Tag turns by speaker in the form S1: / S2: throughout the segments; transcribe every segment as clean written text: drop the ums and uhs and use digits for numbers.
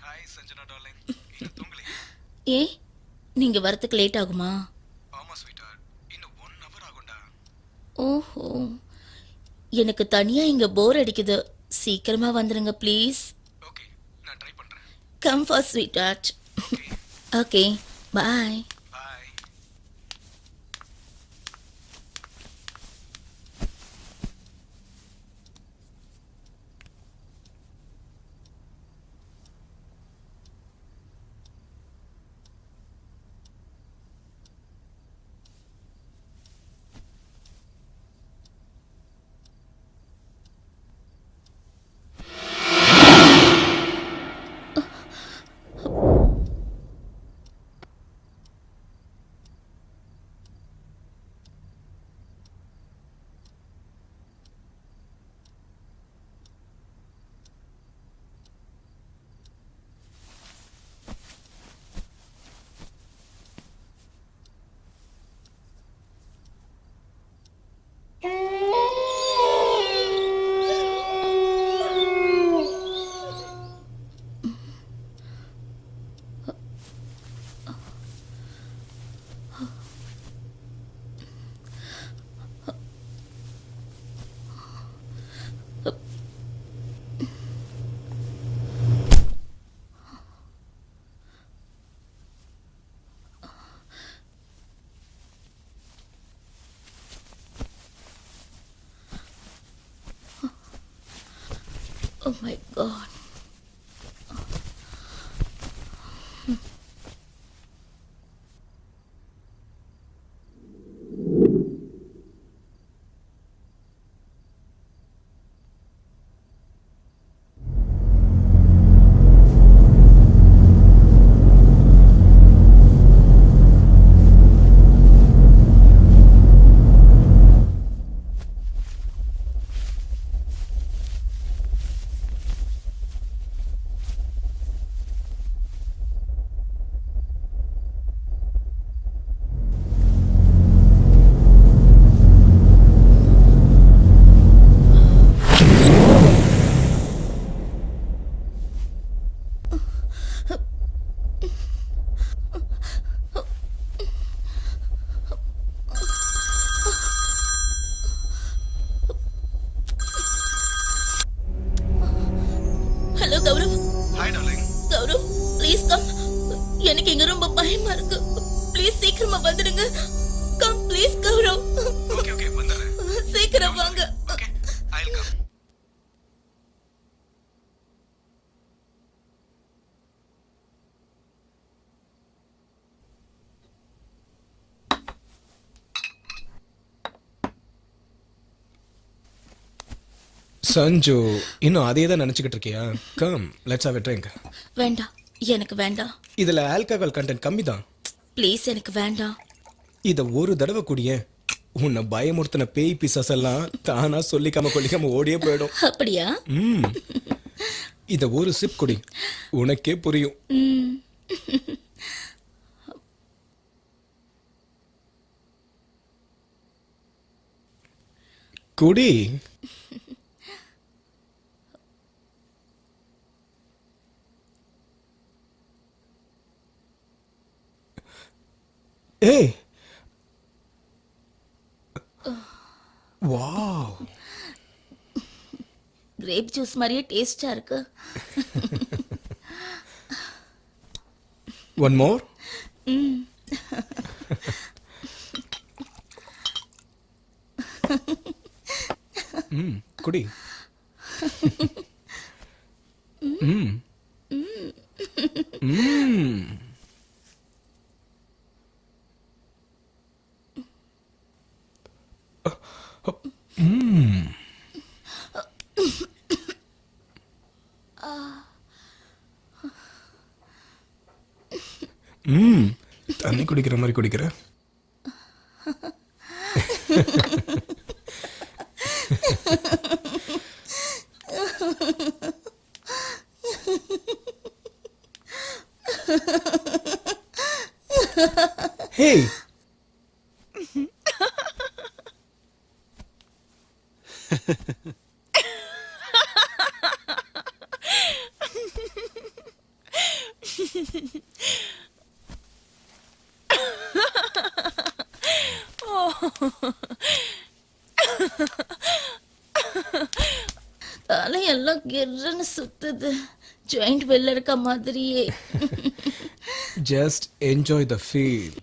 S1: Hi Sanjana darling. இன்னும் தூங்கலையா?
S2: ஏ, நீங்க வரத்துக்கு லேட் ஆகுமா?
S1: ஆமா ஸ்வீட்டார்ட். இன்னும் 1 hour ஆகும்டா.
S2: ஓஹோ, எனக்கு தனியா இங்க போர் அடிக்குது. சீக்கிரமா வந்துருங்க ப்ளீஸ்.
S1: ஓகே, நான் ட்ரை பண்றேன்.
S2: Come for sweetheart.
S1: Okay,
S2: okay, bye.
S1: Bye.
S2: Oh my God. Hello Gaurav.
S1: Hi darling.
S2: Gaurav, please come. எனக்கு இங்க ரொம்ப பயமா இருக்கு. ப்ளீஸ் சீக்கிரமா வந்துடுங்க. Come please Gaurav.
S1: Okay okay வந்துறேன்.
S2: சீக்கிரம் வாங்க.
S1: Okay, I will come. Sanju, இன்னும் அதே தான் நினைச்சுக்கிட்டு இருக்கியா? Come let's have a drink.
S2: வேண்டாம், எனக்கு வேண்டாம்.
S1: இதுல ஆல்கஹால் கண்டென்ட் கம்மி தான்.
S2: ப்ளீஸ் எனக்கு வேண்டாம்.
S1: இத ஒரு தடவை குடிய, உன்னை பயமுறுத்தின பேய் பிசாஸ் எல்லாம் தானா சொல்லிக்காம கொல்லிக்காம ஓடியே போயிடும்.
S2: அப்படியா?
S1: ம். இத ஒரு சிப் குடி, உனக்கே புரியும்.
S2: ம்.
S1: குடி. ஏய், வாவ்.
S2: கிரேப் ஜூஸ் மாதிரியே டேஸ்டா இருக்கு.
S1: One more.
S2: ம்.
S1: ம், குடி. ம். ம். ம். ம். தண்ணி குடிக்கிற மாதிரி குடிக்கிற. Hey.
S2: தலையெல்லாம் கிர்ன்னு சுத்துது. ஜாயிண்ட் வெளில இருக்க மாதிரியே.
S1: Just enjoy the feel.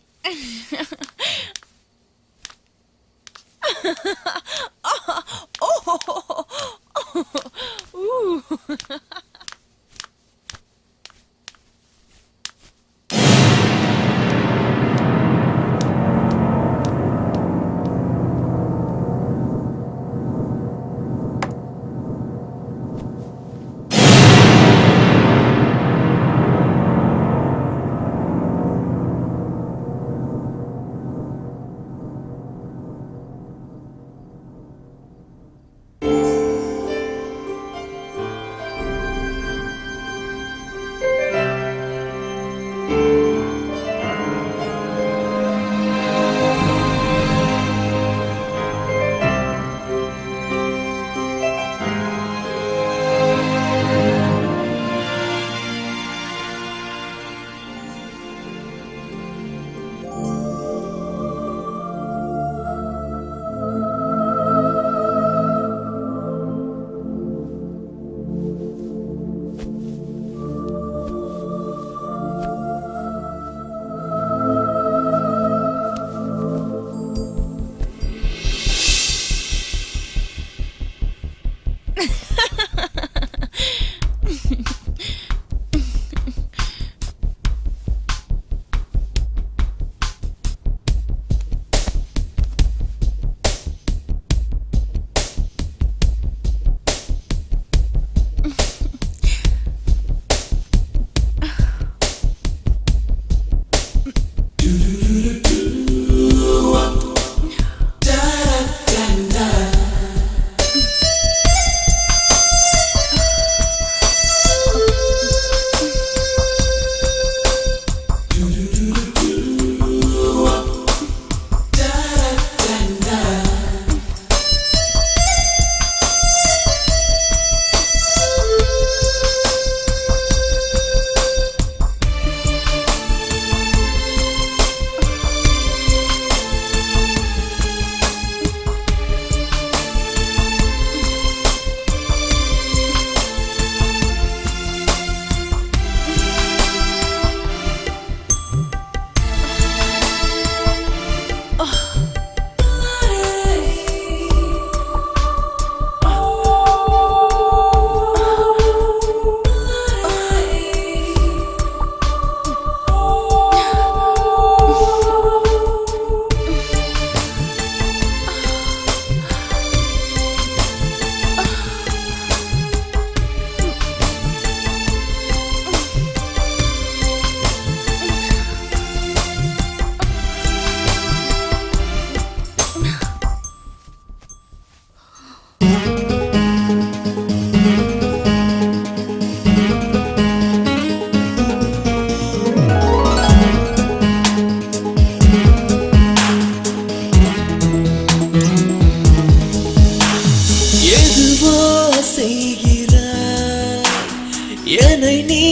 S3: என்னை நீ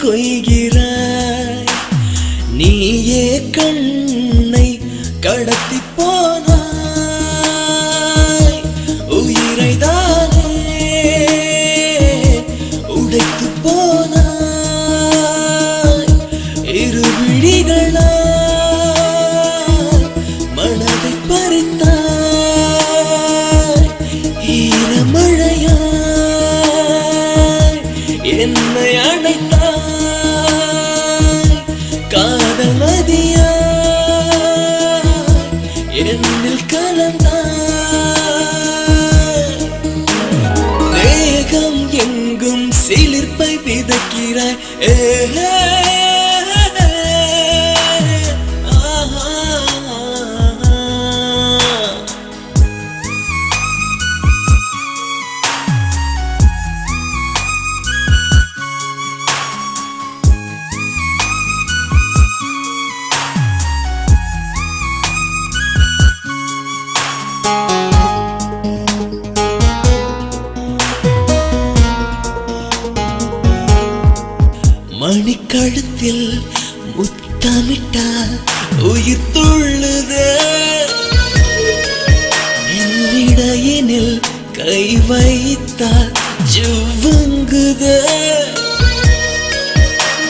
S3: கொய்கிறாய், நீயே கண்ணை கடத்தி போனாய், உயிரை தானே உடைத்து போனாய், இரு விழிகளால் மனதை பறித்தாய், ஈரமழையாய் என்னை அணைத்தாய், காதல் நதியாய் என்னில் கலந்தாய், தேகம் எங்கும் சிலிர்ப்பை விதைக்கிறாய், ஏஹே மணி ஆணி கழுத்தில் முத்தமிட்டால் உயிர் துள்ளுதே என்னிடையினில் கை வைத்தால் ஜுவங்குதே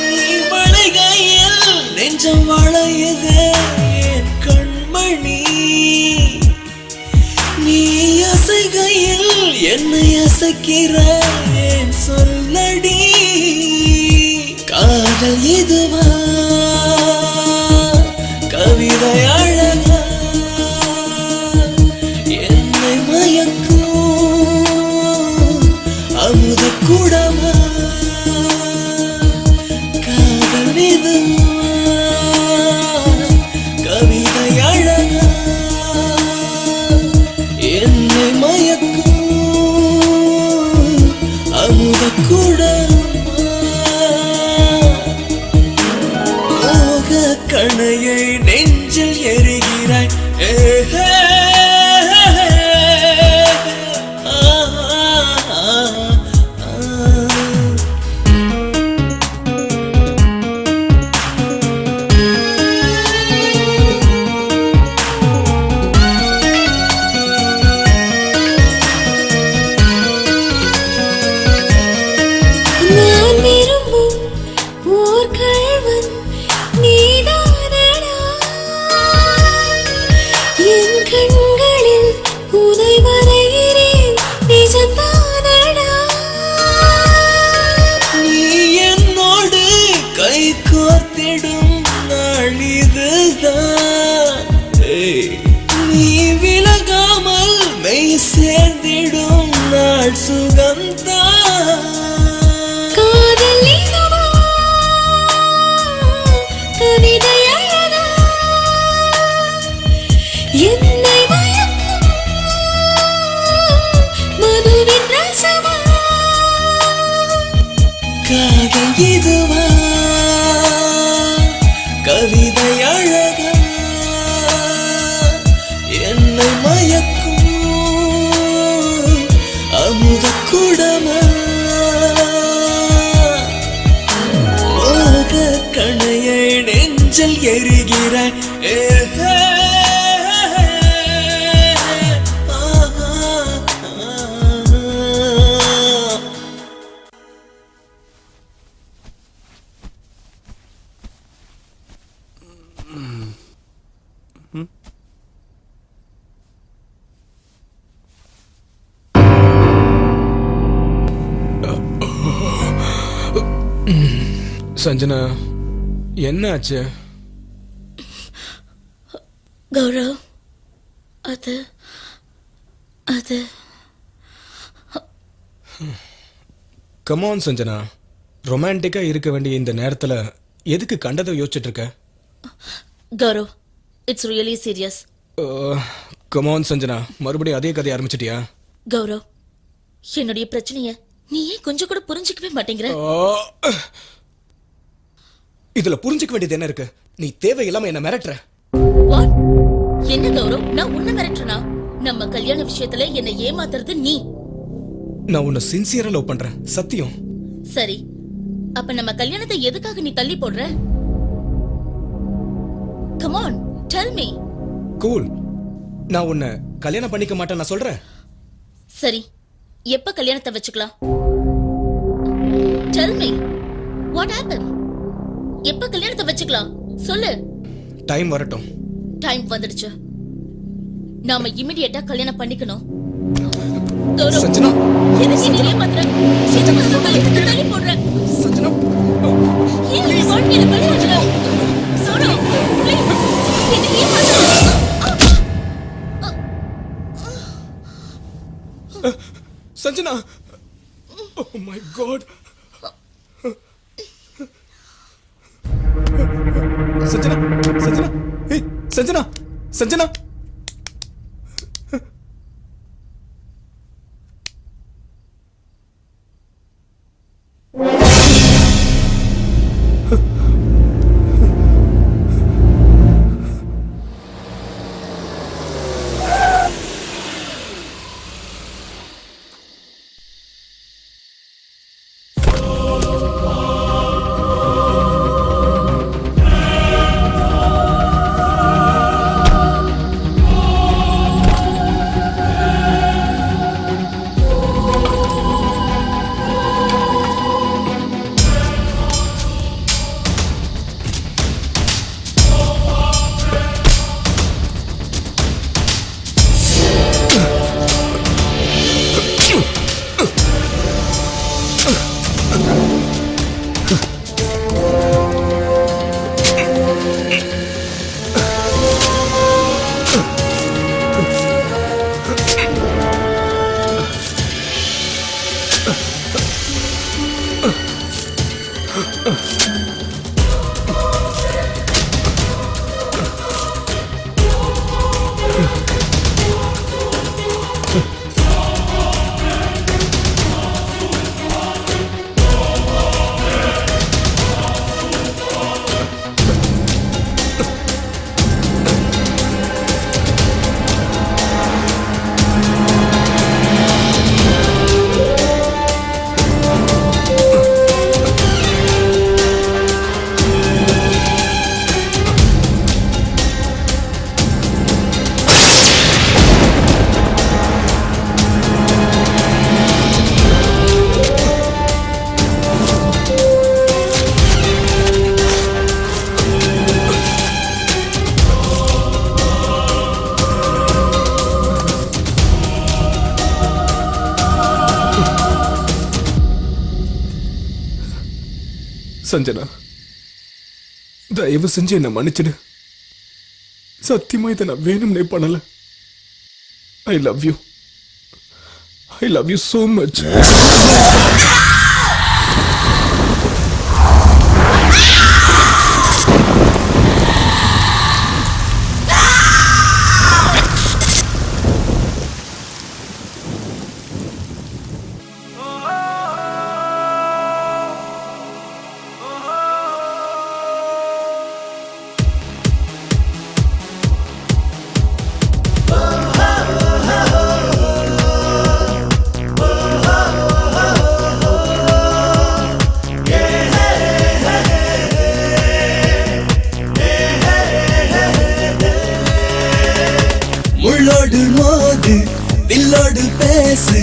S3: நீ வளைகையில் நெஞ்சம் வளையுதே என் கண்மணி நீ அசைகையில் என்னை அசைக்கிறேன் சொல்லடி காதல் இதுவா கவிதை அழகா என்னை மயக்கும் அமுத கூடமா காதல் இதுவா கவிதை அழகா என்னை மயக்கும் அமுத கூடமா மோக கணையை நெஞ்சில் எரிகிறாய்
S4: நான் விரும்பும் ஓர் கள்வன் நீதானடா என் கண்களில் உதை வரைகிறேன் நிஜம்தானடா
S3: நீ என்னோடு கை கோர்த்திடும் நாள் இதுதான் நீ விலகாமல் மெய் சேர்ந்திடும் நாள் சுகம்தான்
S4: காதல் இதுவா கவிதை அழகா என்னை மயக்கும் மதுவின் ரசமா
S3: காதல் இதுவா கவிதை அழகா என்னை மயக்கும் அமுத குடமா மோக கணையை நெஞ்சல் எரிகிறாய்
S1: சஞ்சனா என்ன ஆச்சு?
S2: கௌரவ் அது அது
S1: கமான் சஞ்சனா, ரொமான்டிக்கா இருக்க வேண்டிய இந்த நேரத்துல எதுக்கு கண்டதை யோசிச்சுட்டு இருக்க?
S2: Gaurav, it's really serious.
S1: Come on Sanjana, மறுபடியும் அதே கதையை ஆரம்பிச்சிட்டியா?
S2: கௌரவ், என்னுடைய பிரச்சனைய நீ ஏன் கொஞ்சம் கூட புரிஞ்சுக்கவே மாட்டேங்கிற?
S1: இதுல புரிஞ்சுக்க வேண்டியது என்ன இருக்கு? நீ தேவையில்லாம என்ன மிரட்டுற.
S2: வாட்? என்ன கௌரவ், நான் உன்னை மிரட்டுறனா? நம்ம கல்யாண விஷயத்துல என்ன ஏமாத்துறது நீ?
S1: நான் உன்னை சின்சியரா லவ் பண்றேன், சத்தியம்.
S2: சரி, அப்ப நம்ம கல்யாணத்தை எதுக்காக நீ தள்ளி போடுற? Come on, tell me.
S1: Cool, நான் உன்னை கல்யாணம் பண்ணிக்க மாட்டேன் நான் சொல்றேன்.
S2: சரி, எப்ப கல்யாணத்தை வச்சுக்கலாம்? Tell me, what happen? எப்ப கல்யாணத்தை வச்சுக்கலாம் சொல்லு.
S1: டைம் வரட்டும்.
S2: டைம் வந்துடுச்சு. நாம இமிடியேட்டா கல்யாணம் பண்ணிக்கணும். கௌரவ்,
S1: சஞ்சனா,
S2: எதுக்கு நீ ஏமாத்துற? எதுக்கு நம்ம கல்யாணத்தை தள்ளி போடுற?
S1: சஞ்சனா,
S2: ஏன் நீ வாழ்க்கையில விளையாடுற? கௌரவ், please, என்னை ஏமாத்துற?
S1: Sanjana, oh my god. Sanjana, Sanjana, ஏய் சஞ்சனா, சஞ்சனா. சஞ்சனா, தயவு செஞ்சு என்ன மன்னிச்சிடு. சத்தியமா இதை நான் வேணும்னே பண்ணல. I love you. I love you so much.
S3: முள்ளோடு மோது வில்லோடு பேசு,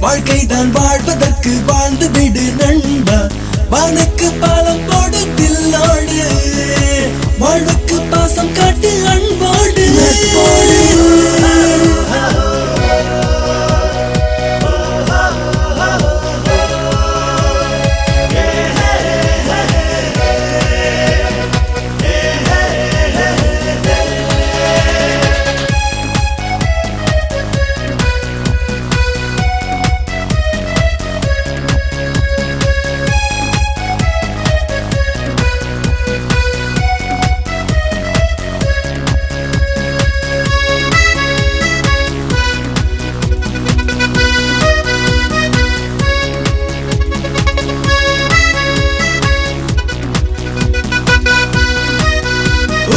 S3: வாழ்க்கைதான் வாழ்வதற்கு வாழ்ந்து விடு நண்பா. வானுக்கு பாலம் போடு தில்லோடு, வாழ்வுக்கு பாசம் காட்டு அன்போடு.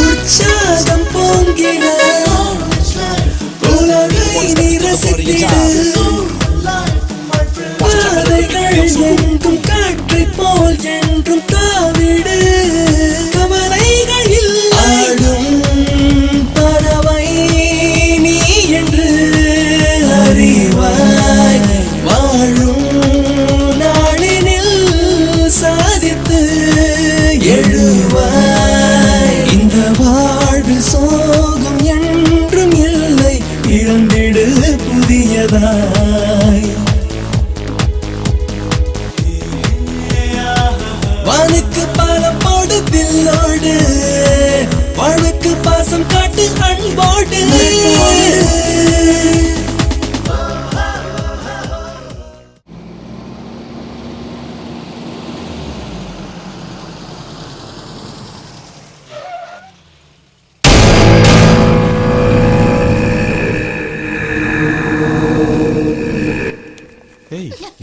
S3: உற்சாகம் பொங்கிட உலகை நீ ரசித்திடு. பாதைகள் எங்கும் காற்றை போல் என்றும் தாவிடு. கவலைகள் ஆடும் பறவை நீ என்று அறிவாய். வாழும் நாளினில் சாதித்து எழுவாய். இந்த வாழ்வில் சோகம் என்றும் இல்லை, இழந்திடு புதியதாய். வானுக்கு பாலம் போடு வில்லோடு, வாழ்வுக்கு பாசம் காட்டு அன்போடு.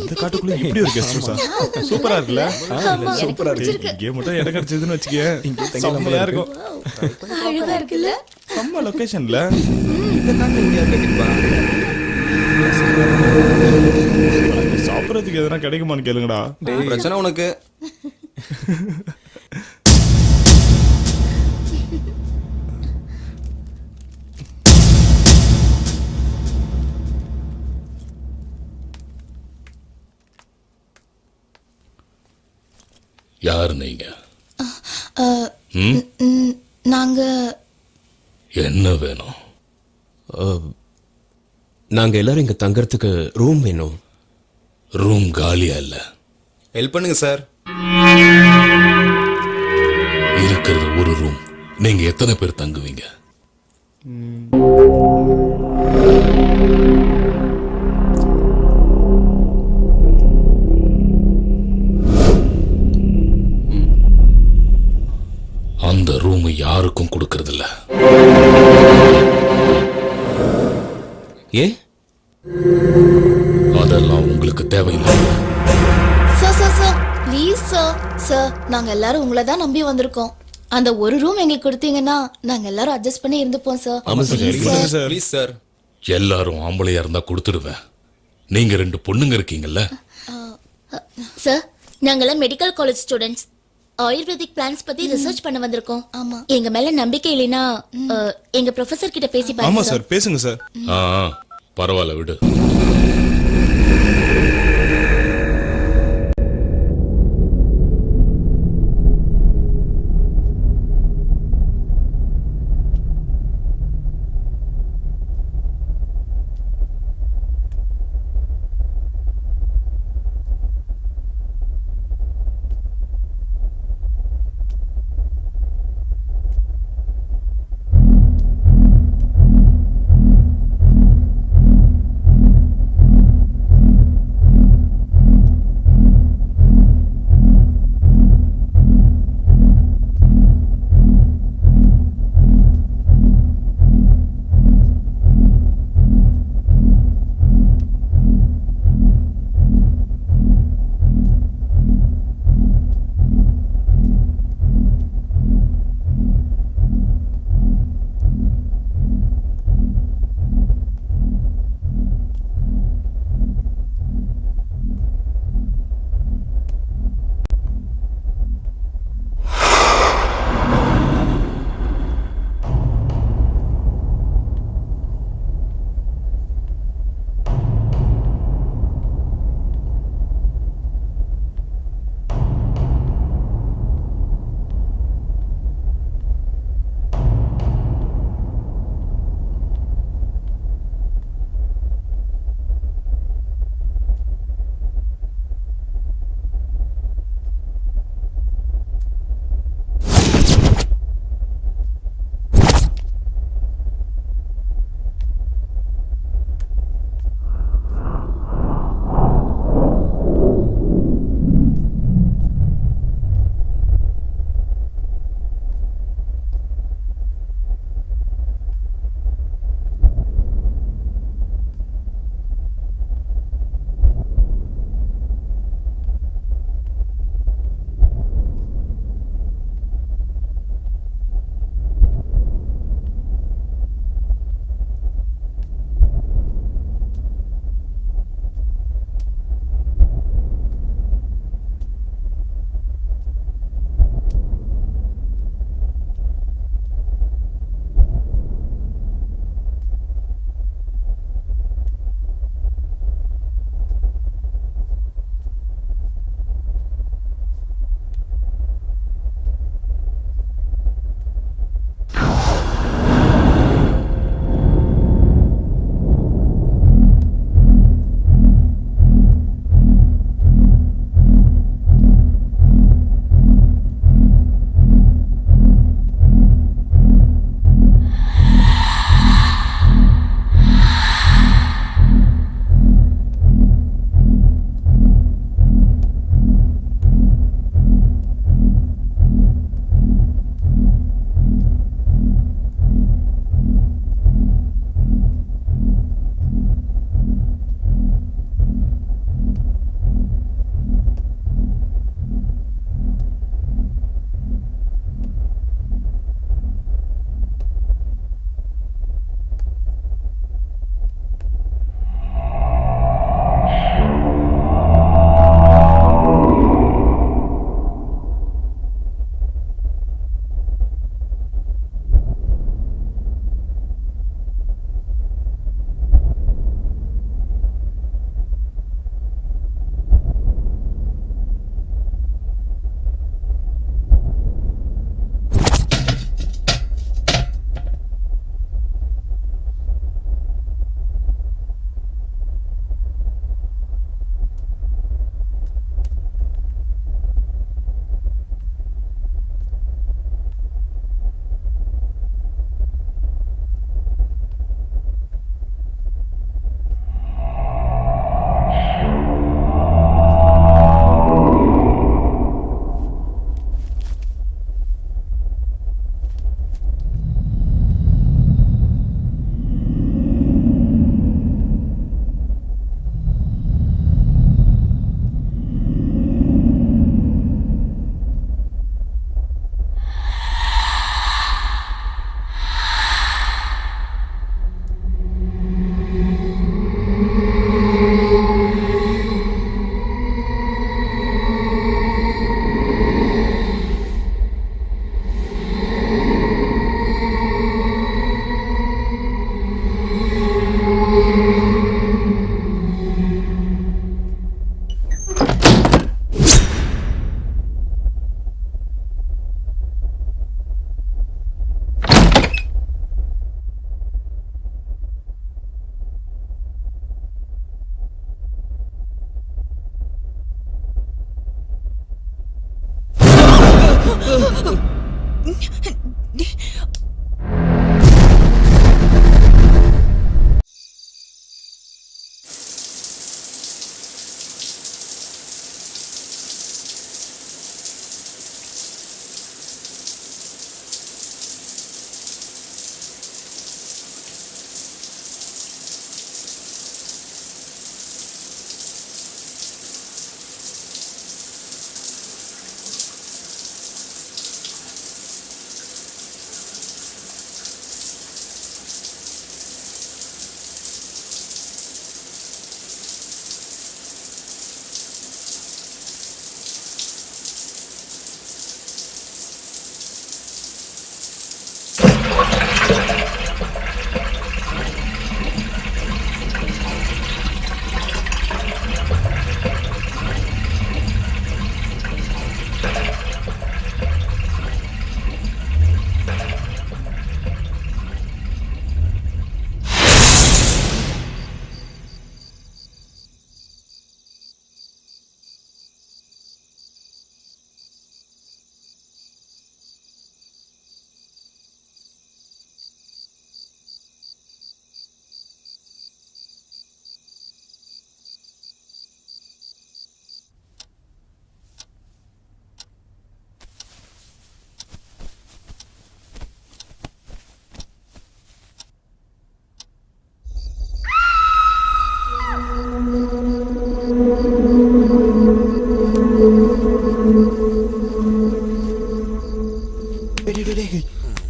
S5: இந்த காட்டுக்குள்ள இப்படி ஒரு கெஸ்ட் ஹவுஸா? சூப்பரா இருக்குல்ல?
S1: சூப்பரா இருக்கு.
S5: இங்கே மட்டும் இடம் கிடைச்சதுன்னு வச்சுக்க, செம்மையா இருக்கும்.
S2: அழகா இருக்குல்ல?
S5: செம்ம லொகேஷன்ல.
S1: இந்த காட்டு இங்க யார் கட்டிப்பா?
S5: சாப்பிடறதுக்கு எதனா கிடைக்குமான்னு கேளுங்கடா.
S6: பிரச்சனை உனக்கு.
S7: யார் நீங்க?
S2: நாங்க
S7: என்ன வேணும்?
S6: நாங்க எல்லாரும் இங்க தங்கறதுக்கு ரூம் வேணும்.
S7: ரூம் காலியா இல்ல.
S6: ஹெல்ப் பண்ணுங்க சார்.
S7: இருக்கிறது ஒரு ரூம். நீங்க எத்தனை பேர் தங்குவீங்க? ரூம் யாருக்கும் கொடுக்கறதில்ல.
S6: ஏன்?
S7: அதெல்லாம் உங்களுக்கு தேவையில்லை.
S2: சார் ப்ளீஸ் சார் நாங்க எல்லாரும் உங்களை தான் நம்பி வந்திருக்கோம். அந்த ஒரு ரூம் எங்களுக்கு கொடுத்தீங்கன்னா நாங்க எல்லாரும் அட்ஜஸ்ட் பண்ணி இருந்துப்போம் சார்.
S6: ஆமா sir.
S2: Please, sir.
S6: Please sir.
S7: எல்லாரும் ஆம்பளையா இருந்தா கொடுத்துடுவேன். நீங்க 2 பொண்ணுங்க இருக்கீங்கல்ல,
S2: சார் நாங்கெல்லாம் medical college students. Ayurvedic plants பத்தி ரிசர்ச் பண்ண வந்திருக்கோம். ஆமா, எங்க மேல நம்பிக்கை இல்லைன்னா எங்க ப்ரொஃபசர் கிட்ட பேசி
S5: ஆமா
S2: பாருங்க
S5: சார், பேசுங்க சார்.
S7: ஆ, பரவாயில்ல விடு.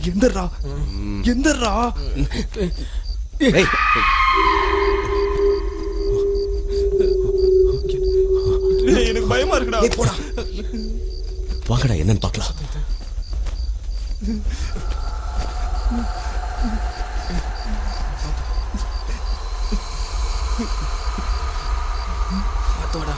S5: எந்தரா எந்தரா எனக்கு பயமா இருக்குடா.
S6: போடா வாங்கடா என்னன்னு பார்க்கலாம்.
S3: பார்த்தோடா.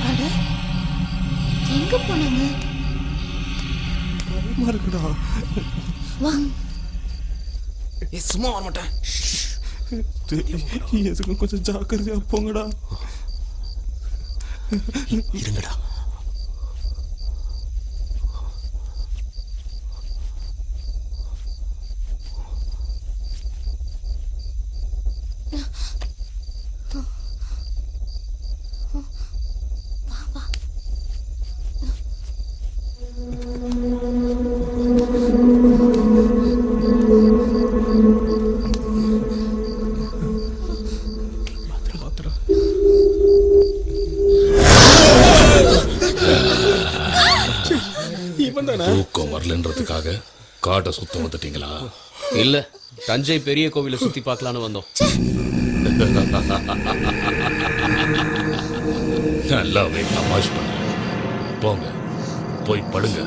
S2: அட எங்க போனாங்க?
S5: பயமா இருக்குடா.
S2: வா
S3: ஏய் சும்மா வர மாட்டேன்.
S5: எதுக்கும் கொஞ்சம் ஜாக்கிரதையா போங்கடா.
S6: இருங்கடா.
S1: இவன் தானே?
S7: தூக்கம் வரலன்றதுக்காக காட்டை சுத்தம் வந்துட்டீங்களா?
S6: இல்ல தஞ்சை பெரிய கோவிலை சுத்தி பார்க்கலான்னு வந்தோம்.
S7: நல்லாவே தமாஷ் பண்ண. போங்க போய் படுங்க.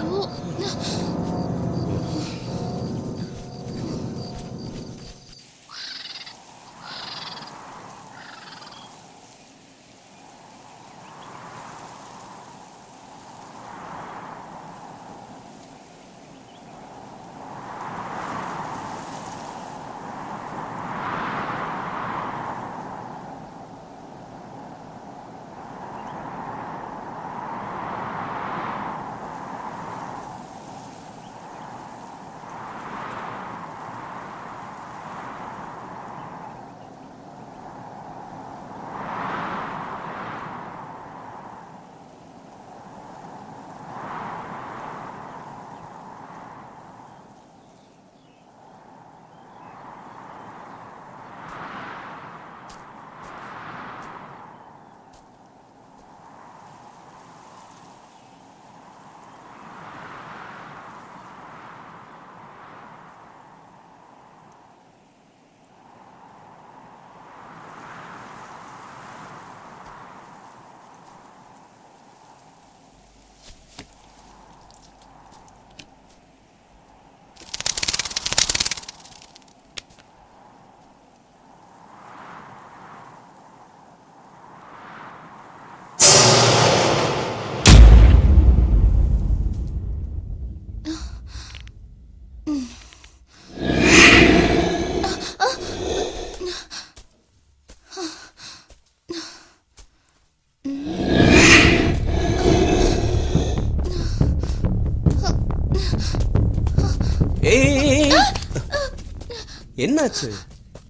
S6: என்னாச்சு?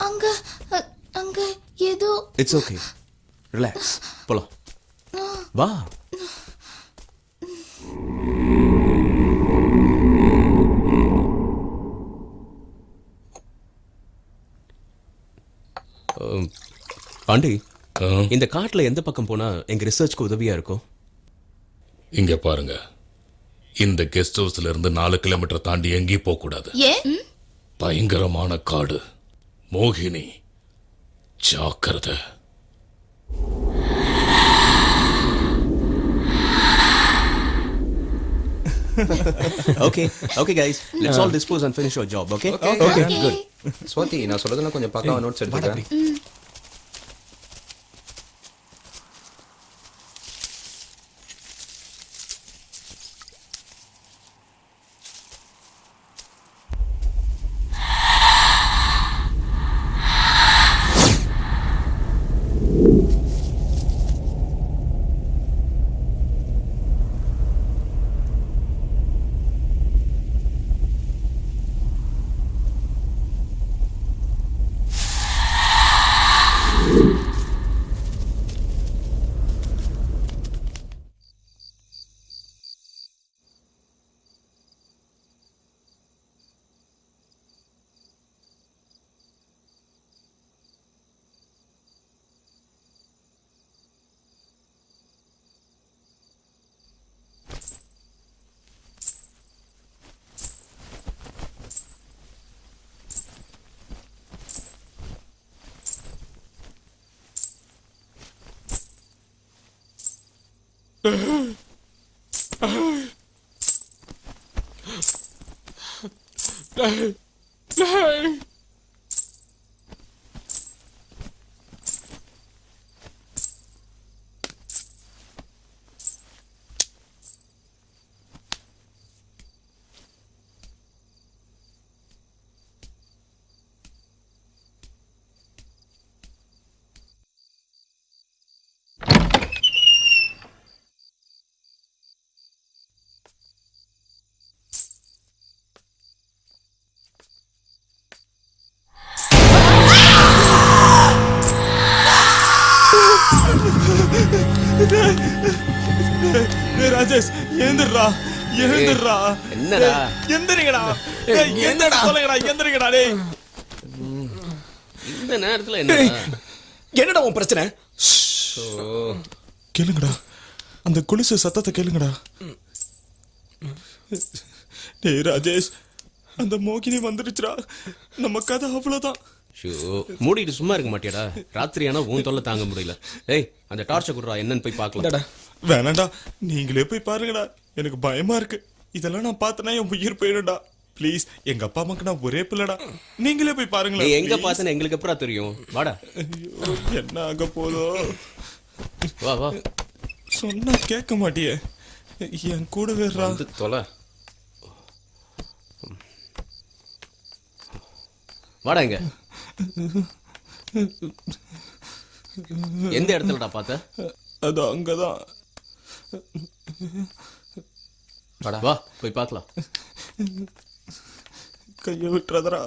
S2: அங்க அங்க ஏதோ.
S6: இட்ஸ் ஓகே, ரிலாக்ஸ், போலாம் வா. பாண்டி, இந்த காட்டுல எந்த பக்கம் போனா எங்க ரிசர்ச்க்கு உதவியா இருக்கும்?
S7: இங்க பாருங்க, இந்த கெஸ்ட் ஹவுஸ்ல இருந்து 4 கிலோமீட்டர் தாண்டி எங்கேயும் போக கூடாது.
S2: ஏன்?
S7: பயங்கரமான காடு. மோகினி, ஜாக்கிரதை.
S6: Okay, okay guys, let's all dispose and finish your job, okay?
S2: Okay.
S6: Good. Swathi, நான் சொல்றதெல்லாம் கொஞ்சம் பக்காவா நோட்ஸ் எடுத்துக்கிறேன்.
S5: டேய் ராஜேஷ் எழுந்துடுறா எழுந்துடுறா
S6: என்னடா?
S5: எந்திரிங்கடா எந்திரடா சொல்லுங்கடா எந்திரிங்கடா டேய்
S6: இந்த நேரத்துல என்னடா?
S1: என்னடா உன் பிரச்சனை?
S5: கேளுங்கடா அந்த கொலுசு சத்தத்தை கேளுங்கடா. டேய் ராஜேஷ் அந்த மோகினி வந்துடுச்சுடா, நம்ம கதை அவ்வளவுதான்.
S6: ஷோ, மூடிட்டு சும்மா இருக்க மாட்டியாடா? ராத்திரி ஆனா உன் தொல்லை தாங்க முடியல. ஏய், அந்த டார்ச்சை குடுறா, என்னன்னு போய் பார்க்கலாம்.
S5: வேணாண்டா, நீங்களே போய் பாருங்கடா, எனக்கு பயமா இருக்கு. இதெல்லாம் நான் பார்த்தனா என் உயிர் போயிடும்டா. ப்ளீஸ், எங்க அப்பா அம்மாக்கு நான் ஒரே பிள்ளைடா, நீங்களே போய் பாருங்களேன்.
S6: நீ எங்க பார்த்தேன்னு எங்களுக்கு எப்பறம் தெரியும்? வாடா.
S5: ஐயோ, என்ன ஆக போதோ?
S6: வா வா.
S5: சொன்னா கேட்க மாட்டியே, என் கூட வேறா.
S6: வந்து தொலை. வாடா. இங்க எந்த இடத்துலடா பார்த்த?
S5: அது அங்கதான்.
S6: வா போய் பார்க்கலாம்.
S5: கைய விட்டுறதரா.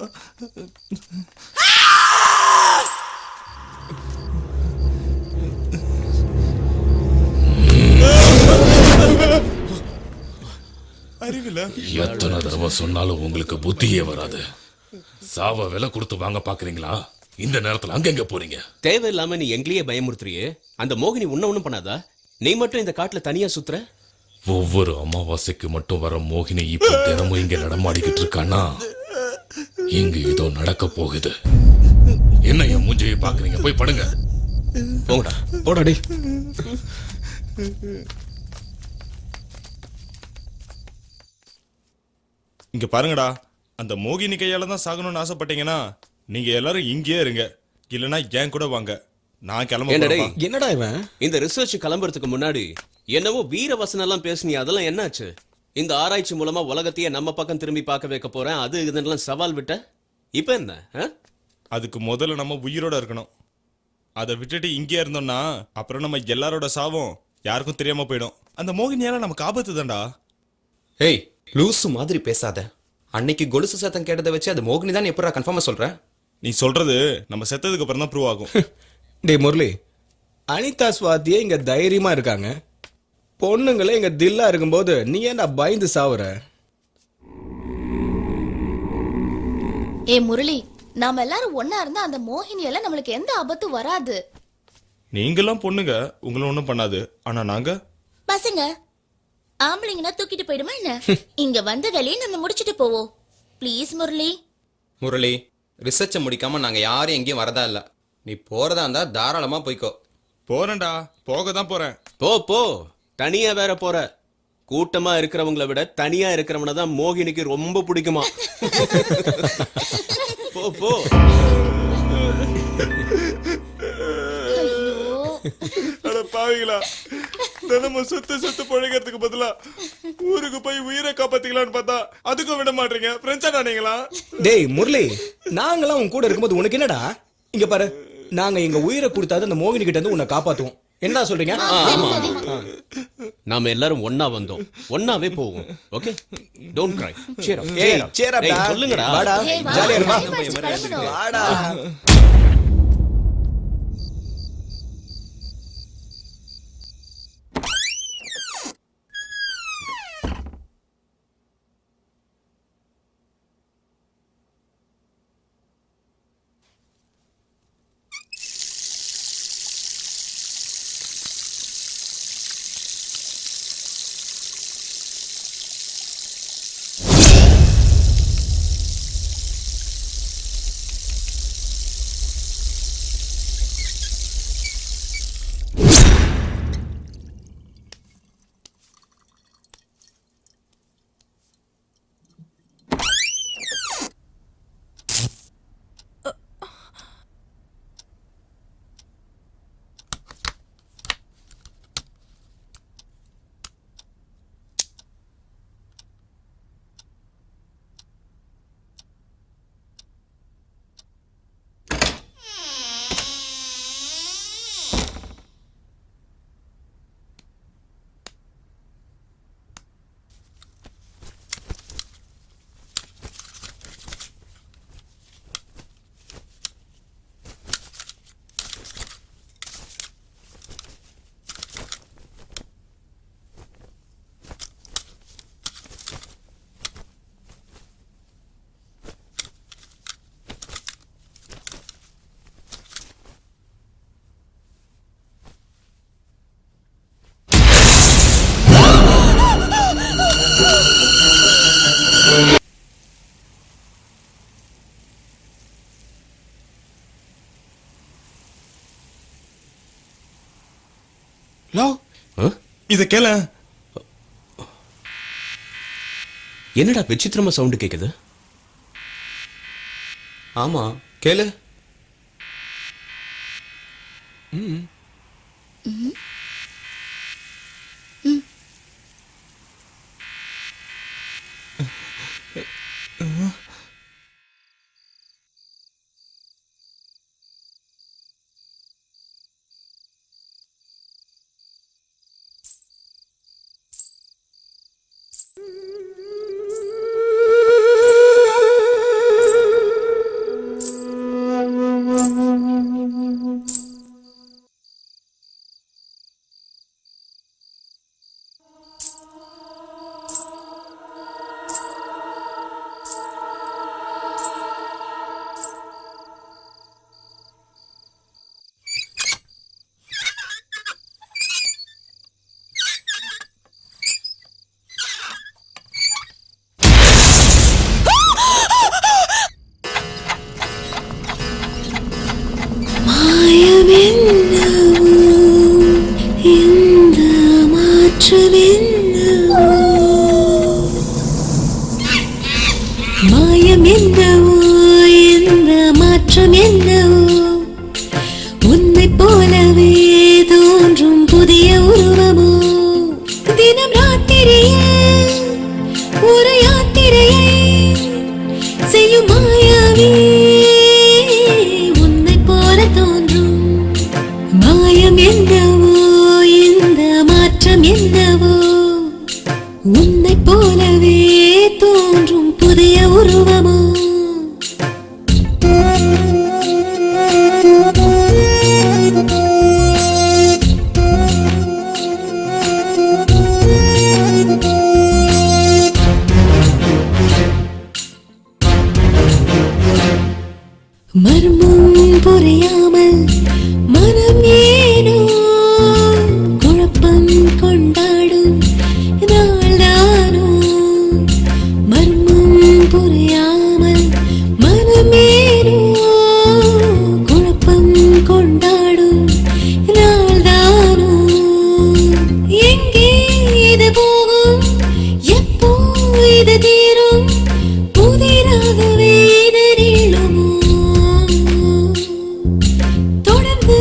S5: அறிவில
S7: எத்தனை தடவை சொன்னாலும் உங்களுக்கு புத்தியே வராது. சாவ விலை கொடுத்து வாங்க பாக்குறீங்களா? இந்த நேரத்துல அங்கெங்க போறீங்க?
S6: தேவையில்லாம நீ எங்களையே பயமுறுத்துறியே. அந்த மோகினி உன்ன ஒண்ணும் பண்ணாதா? நீ மட்டும் இந்த காட்டுல தனியா சுத்துற.
S7: ஒவ்வொரு அமாவாசைக்கு மட்டும் வர மோகினி இப்ப தினமும் இங்க நடமாடிக்கிட்டு இருக்கானா? இங்க ஏதோ நடக்க போகுது. என்ன என் மூஞ்சியை பாக்குறீங்க? போய் படுங்க.
S6: போங்கடா.
S1: போடா டேய்.
S5: இங்க பாருங்கடா, அந்த மோகினி கையால தான் சாகணும்னு ஆசைப்பட்டீங்கன்னா நீங்க எல்லாரும் இங்கேயே இருங்க, இல்லனா ஏன் கூட வாங்க. நான் கிளம்ப.
S1: என்னடா இவன்?
S6: இந்த ரிசர்ச் கிளம்புறதுக்கு முன்னாடி என்னவோ வீர வசனம் எல்லாம் பேசுனியா, அதெல்லாம் என்னாச்சு? இந்த ஆராய்ச்சி மூலமா உலகத்தையே நம்ம பக்கம் திரும்பி பார்க்க வைக்க போறேன், அது இதெல்லாம் சவால் விட்ட. இப்ப என்ன?
S5: அதுக்கு முதல்ல நம்ம உயிரோட இருக்கணும். அதை விட்டுட்டு இங்கே இருந்தோம்னா அப்புறம் நம்ம எல்லாரோட சாவும் யாருக்கும் தெரியாம போயிடும். அந்த மோகினியால நமக்கு ஆபத்து தான்டா.
S3: ஏய், லூசு மாதிரி பேசாத. அன்னைக்கு கொலுசு சத்தம் கேட்டதை வச்சு அது மோகினி தான் எப்படா கன்ஃபார்மா சொல்ற?
S5: நீ சொல்றது நம்ம செத்ததுக்கு அப்புறம் தான் ப்ரூவ் ஆகும்.
S1: டேய் முரளி, அனிதா ஸ்வாதியே இங்க தைரியமா இருக்காங்க, பொண்ணுங்களே இங்க தில்லா இருக்கும்போது நீ ஏன்டா பயந்து சாவுற?
S2: ஏ முரளி, நாம எல்லாரும் ஒன்னா இருந்தா அந்த மோகினியால நம்மளுக்கு எந்த ஆபத்தும் வராது.
S5: நீங்கெல்லாம் பொண்ணுங்க, உங்களை ஒண்ணும் பண்ணாது. ஆனா நாங்க
S2: பசங்க ஆம்பளைங்கன்னா தூக்கிட்டு போயிடுமா என்ன? இங்க வந்த வேலையை நம்ம முடிச்சிட்டு போவோம். ப்ளீஸ் முரளி.
S3: முரளி, ரிசர்ச்சை முடிக்காம நாங்க யாரும் எங்கேயும் வரதா இல்ல. நீ போறதா இருந்தா தாராளமா போய்க்கோ.
S5: போறேன்டா, போக தான் போறேன்.
S6: போ போ. தனியா வேற போற. கூட்டமா இருக்கிறவங்கள விட தனியா இருக்கிறவன தான் மோகினிக்கு ரொம்ப பிடிக்குமா. போ போ.
S5: அட பாவிங்களா, தினமும் சுத்து பொழைக்கிறதுக்கு பதிலா ஊருக்கு போய் உயிரை காப்பாத்திக்கலான்னு பார்த்தா அதுக்கும் விட மாட்டீங்க. ஃப்ரெண்ட்ஸா நீங்களா?
S1: டேய் முரளி, நாங்களாம் உன் கூட இருக்கும்போது உனக்கு என்னடா? இங்க பாரு, நாங்க எங்க உயிரை கொடுத்தாது அந்த மோகினி கிட்ட இருந்து உன்னை காப்பாத்துவோம். என்னடா சொல்றீங்க?
S6: நாம எல்லாரும் ஒண்ணா வந்தோம், ஒண்ணாவே போவோம். Okay, don't cry. cheer up.
S1: ஏய் cheer up டா.
S6: சொல்லுங்கடா.
S1: வாடா,
S2: ஏய், வா.
S1: ஜாலியா இருமா.
S2: time ஆச்சு, கிளம்பணும்.
S1: வாடா. லவ்
S6: ஆ?
S5: இத கேள.
S6: என்னடா விசித்திரமா சவுண்டு கேக்குது?
S3: ஆமா கேளு.
S4: மாயமென்னவோ இந்த மாற்றமென்னவோ மாயமென்னவோ இந்த மாற்றமென்னவோ உன்னை போலவே தோன்றும் புதிய உருவமோ தினம் ராத்திரியே ஒரு யாத்திரையை செய்யும் மாயாவே உன்னை போல தோன்றும் மாயம் என்னவோ இந்த மாற்றம் என்னவோ உன்னை போலவே தோன்றும் புதிய உருவமோ மர்மம் புரியாமல் மனம் ஏனோ குழப்பம் கொண்டாடும் நாள்தானோ மர்மம் புரியாமல் மனம் ஏனோ குழப்பம் கொண்டாடும் நாள்தானோ எங்கே இது போகும் எப்போ இது தீரும் புதிராகவே இது நீளுமோ தொடர்ந்து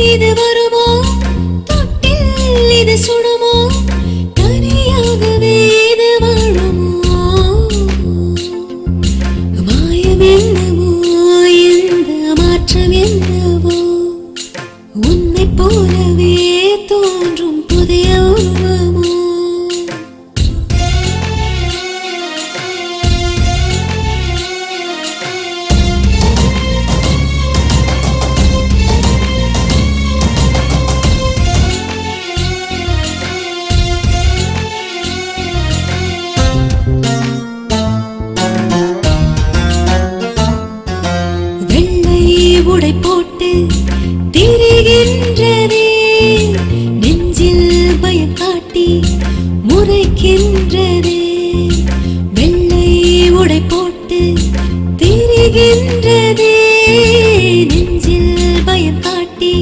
S4: இது வருமோ தொட்டில் இது சுடுமோ தனியாகவே இது வாழுமோ மாயம் என்னவோ இந்த மாற்றம் என்னவோ உன்னை போலவே தோன்றும் புதிய உருவமோ வெள்ளை உடை போட்டு திரிகின்றதே நெஞ்சில் பயம் காட்டி முறைக்கின்றதே வெள்ளை உடை போட்டு திரிகின்றதே நெஞ்சில் பயம் காட்டி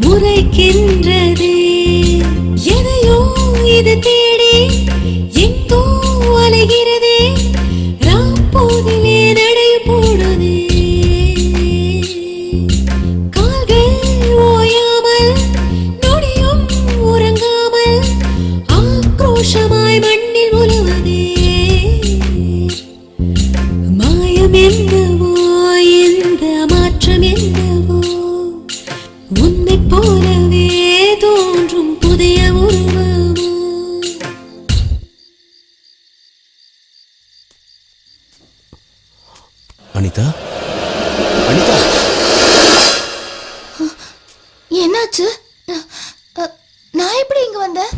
S4: முறைக்கின்றதே எதையோ இது தேடி எங்கோ அலைகிறதே ராப்போதிலே நடை போடுதே கால்கள் ஓயாமல் நொடியும் உறங்காமல் ஆக்ரோஷமாய் மண்ணில் உலவதே மாயம் என்னவோ இந்த மாற்றம் என்னவோ உன்னை போலவே தோன்றும் புதிய உருவமோ
S6: அனிதா அனிதா
S2: என்னாச்சு நான் எப்படி இங்க வந்தேன்?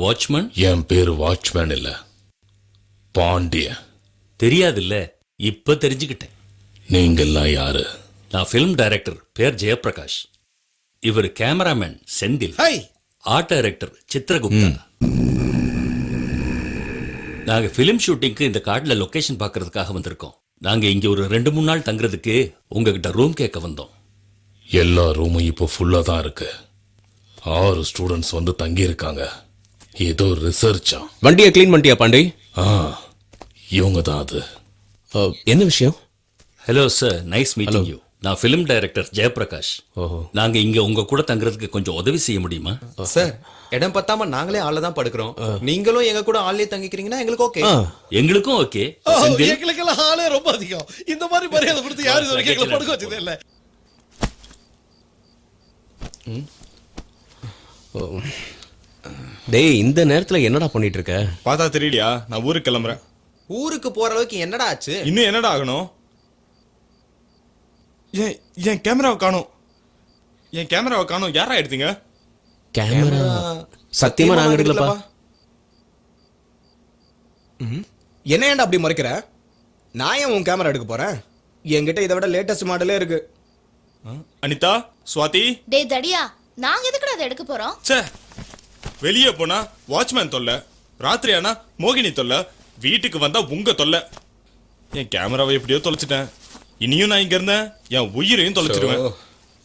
S8: வாட்ச்மேன்
S7: என் பேரு வாட்ச்மேன் இல்ல, பாண்டியன்.
S8: தெரியாதுல்ல, இப்ப தெரிஞ்சுக்கிட்டேன்.
S7: நீங்கெல்லாம் யாரு?
S8: நான் ஃபிலிம் டைரக்டர் பேர் ஜெயபிரகாஷ். இவர் cameraman Senthil.
S9: Hi.
S8: Art director Chitragupta. நாங்க ஃபிலிம் ஷூட்டிங்க்கு இந்த காட்டுல லொகேஷன் பார்க்கறதுக்காக வந்திருக்கோம். நாங்க இங்க ஒரு 2-3 நாள் தங்குறதுக்கு உங்ககிட்ட ரூம் கேட்க வந்தோம்.
S7: எல்லா ரூமும் இப்போ ஃபுல்லா தான் இருக்கு. 6 ஸ்டூடெண்ட்ஸ் வந்து தங்கி இருக்காங்க. ஏதோ ரிசர்ச்சா.
S6: வண்டியை க்ளீன் பண்ணிட்டியா பாண்டி?
S7: இவங்க தான் அது.
S6: என்ன விஷயம்?
S8: Hello sir, nice meeting you. நான் ஃபிலிம் டைரக்டர் ஜெயபிரகாஷ். நாங்க இங்க உங்க கூட தங்குறதுக்கு கொஞ்சம் உதவி செய்ய முடியுமா?
S3: சார், இடம் பத்தாம நாங்களே ஆள்ல தான் படுக்கிறோம். நீங்களும் எங்க கூட ஆள்லயே தங்கிக்கிறீங்கன்னா எங்களுக்கு ஓகே.
S8: எங்களுக்கும் ஓகே.
S9: எங்களுக்கெல்லாம் ஆளே ரொம்ப அதிகம். இந்த மாதிரி மரியாதை கொடுத்து யாரும் இது வரைக்கும் எங்களை படுக்க வச்சதே இல்ல.
S6: டேய், இந்த நேரத்துல என்னடா பண்ணிட்டு இருக்க?
S5: பார்த்தா தெரியலையா? நான் ஊருக்கு கிளம்புறேன்.
S3: ஊருக்கு போற அளவுக்கு என்னடா ஆச்சு?
S5: இன்னும் என்னடா ஆகணும்? என் கேமராவை காணோம். யாரா எடுத்தீங்க?
S6: கேமரா சத்தியமா நாங்க எடுக்கலப்பா.
S1: என்ன ஏன்டா அப்படி முறைக்கிற? நான் ஏன் உன் கேமரா எடுக்க போறேன்? என்கிட்ட இதை விட லேட்டஸ்ட் மாடலே இருக்கு.
S5: அனிதா, சுவாதி.
S2: டேய் தடியா, நாங்க எதுக்குடா அதை எடுக்க போறோம்?
S5: ச்சே, வெளியே போனா வாட்ச்மேன் தொல்லை, ராத்திரி ஆனா மோகினி தொல்லை, வீட்டுக்கு வந்தா உங்க தொல்லை. என் கேமராவை எப்படியோ தொலைச்சிட்டேன். இனியும் நான் இங்க இருந்தேன் என் உயிரையும் தொலைச்சிடுவேன்.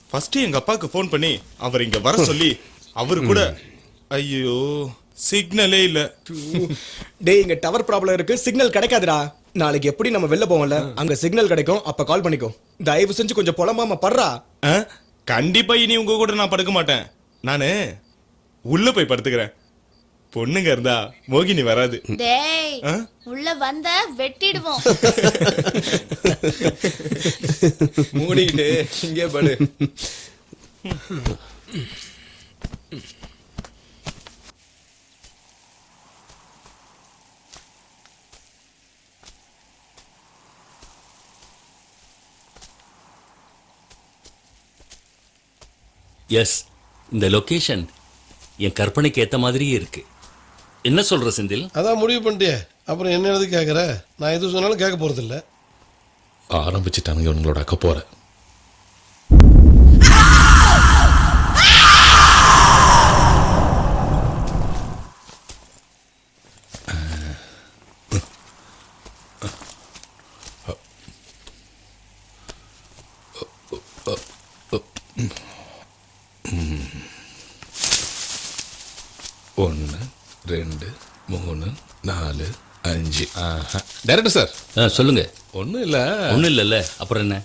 S5: ஃபர்ஸ்ட் எங்க அப்பாவுக்கு ஃபோன் பண்ணி அவர் இங்க வர சொல்லி அவரு கூட ஐயோ சிக்னலே இல்ல.
S1: டேய், இங்க டவர் ப்ராப்ளம் இருக்கு, சிக்னல் கிடைக்காதுடா. நாளைக்கு எப்படி நம்ம வெளில போவோம்ல, அங்க சிக்னல் கிடைக்கும், அப்ப கால் பண்ணிக்கோ. தயவு செஞ்சு கொஞ்சம் புலம்பாம படுறா.
S5: கண்டிப்பா இனி உங்க கூட நான் படுக்க மாட்டேன். நானு உள்ள போய் படுத்துக்கிறேன். பொண்ணுங்க இருந்தா மோகினி வராது.
S2: டேய், உள்ள வந்த வெட்டிடுவோம்.
S1: மூடிக்கிட்டு இங்கே படு.
S8: எஸ், இந்த லொகேஷன் என் கற்பனைக்கு ஏத்த மாதிரியே இருக்கு. என்ன சொல்ற செந்தில்?
S9: அதான் முடிவு பண்ணிட்டியே, அப்புறம் என்ன எது கேட்குற? நான் எது சொன்னாலும் கேட்க போறது இல்ல.
S7: ஆரம்பிச்சுட்டானுங்க இவங்களோட அக்க போற. ஒன்று, 2, 3, 4, 5. Director sir.
S8: சொல்லுங்க.
S7: ஒன்றும் இல்லை.
S8: ஒன்றும் இல்லைல்ல, அப்புறம் என்ன?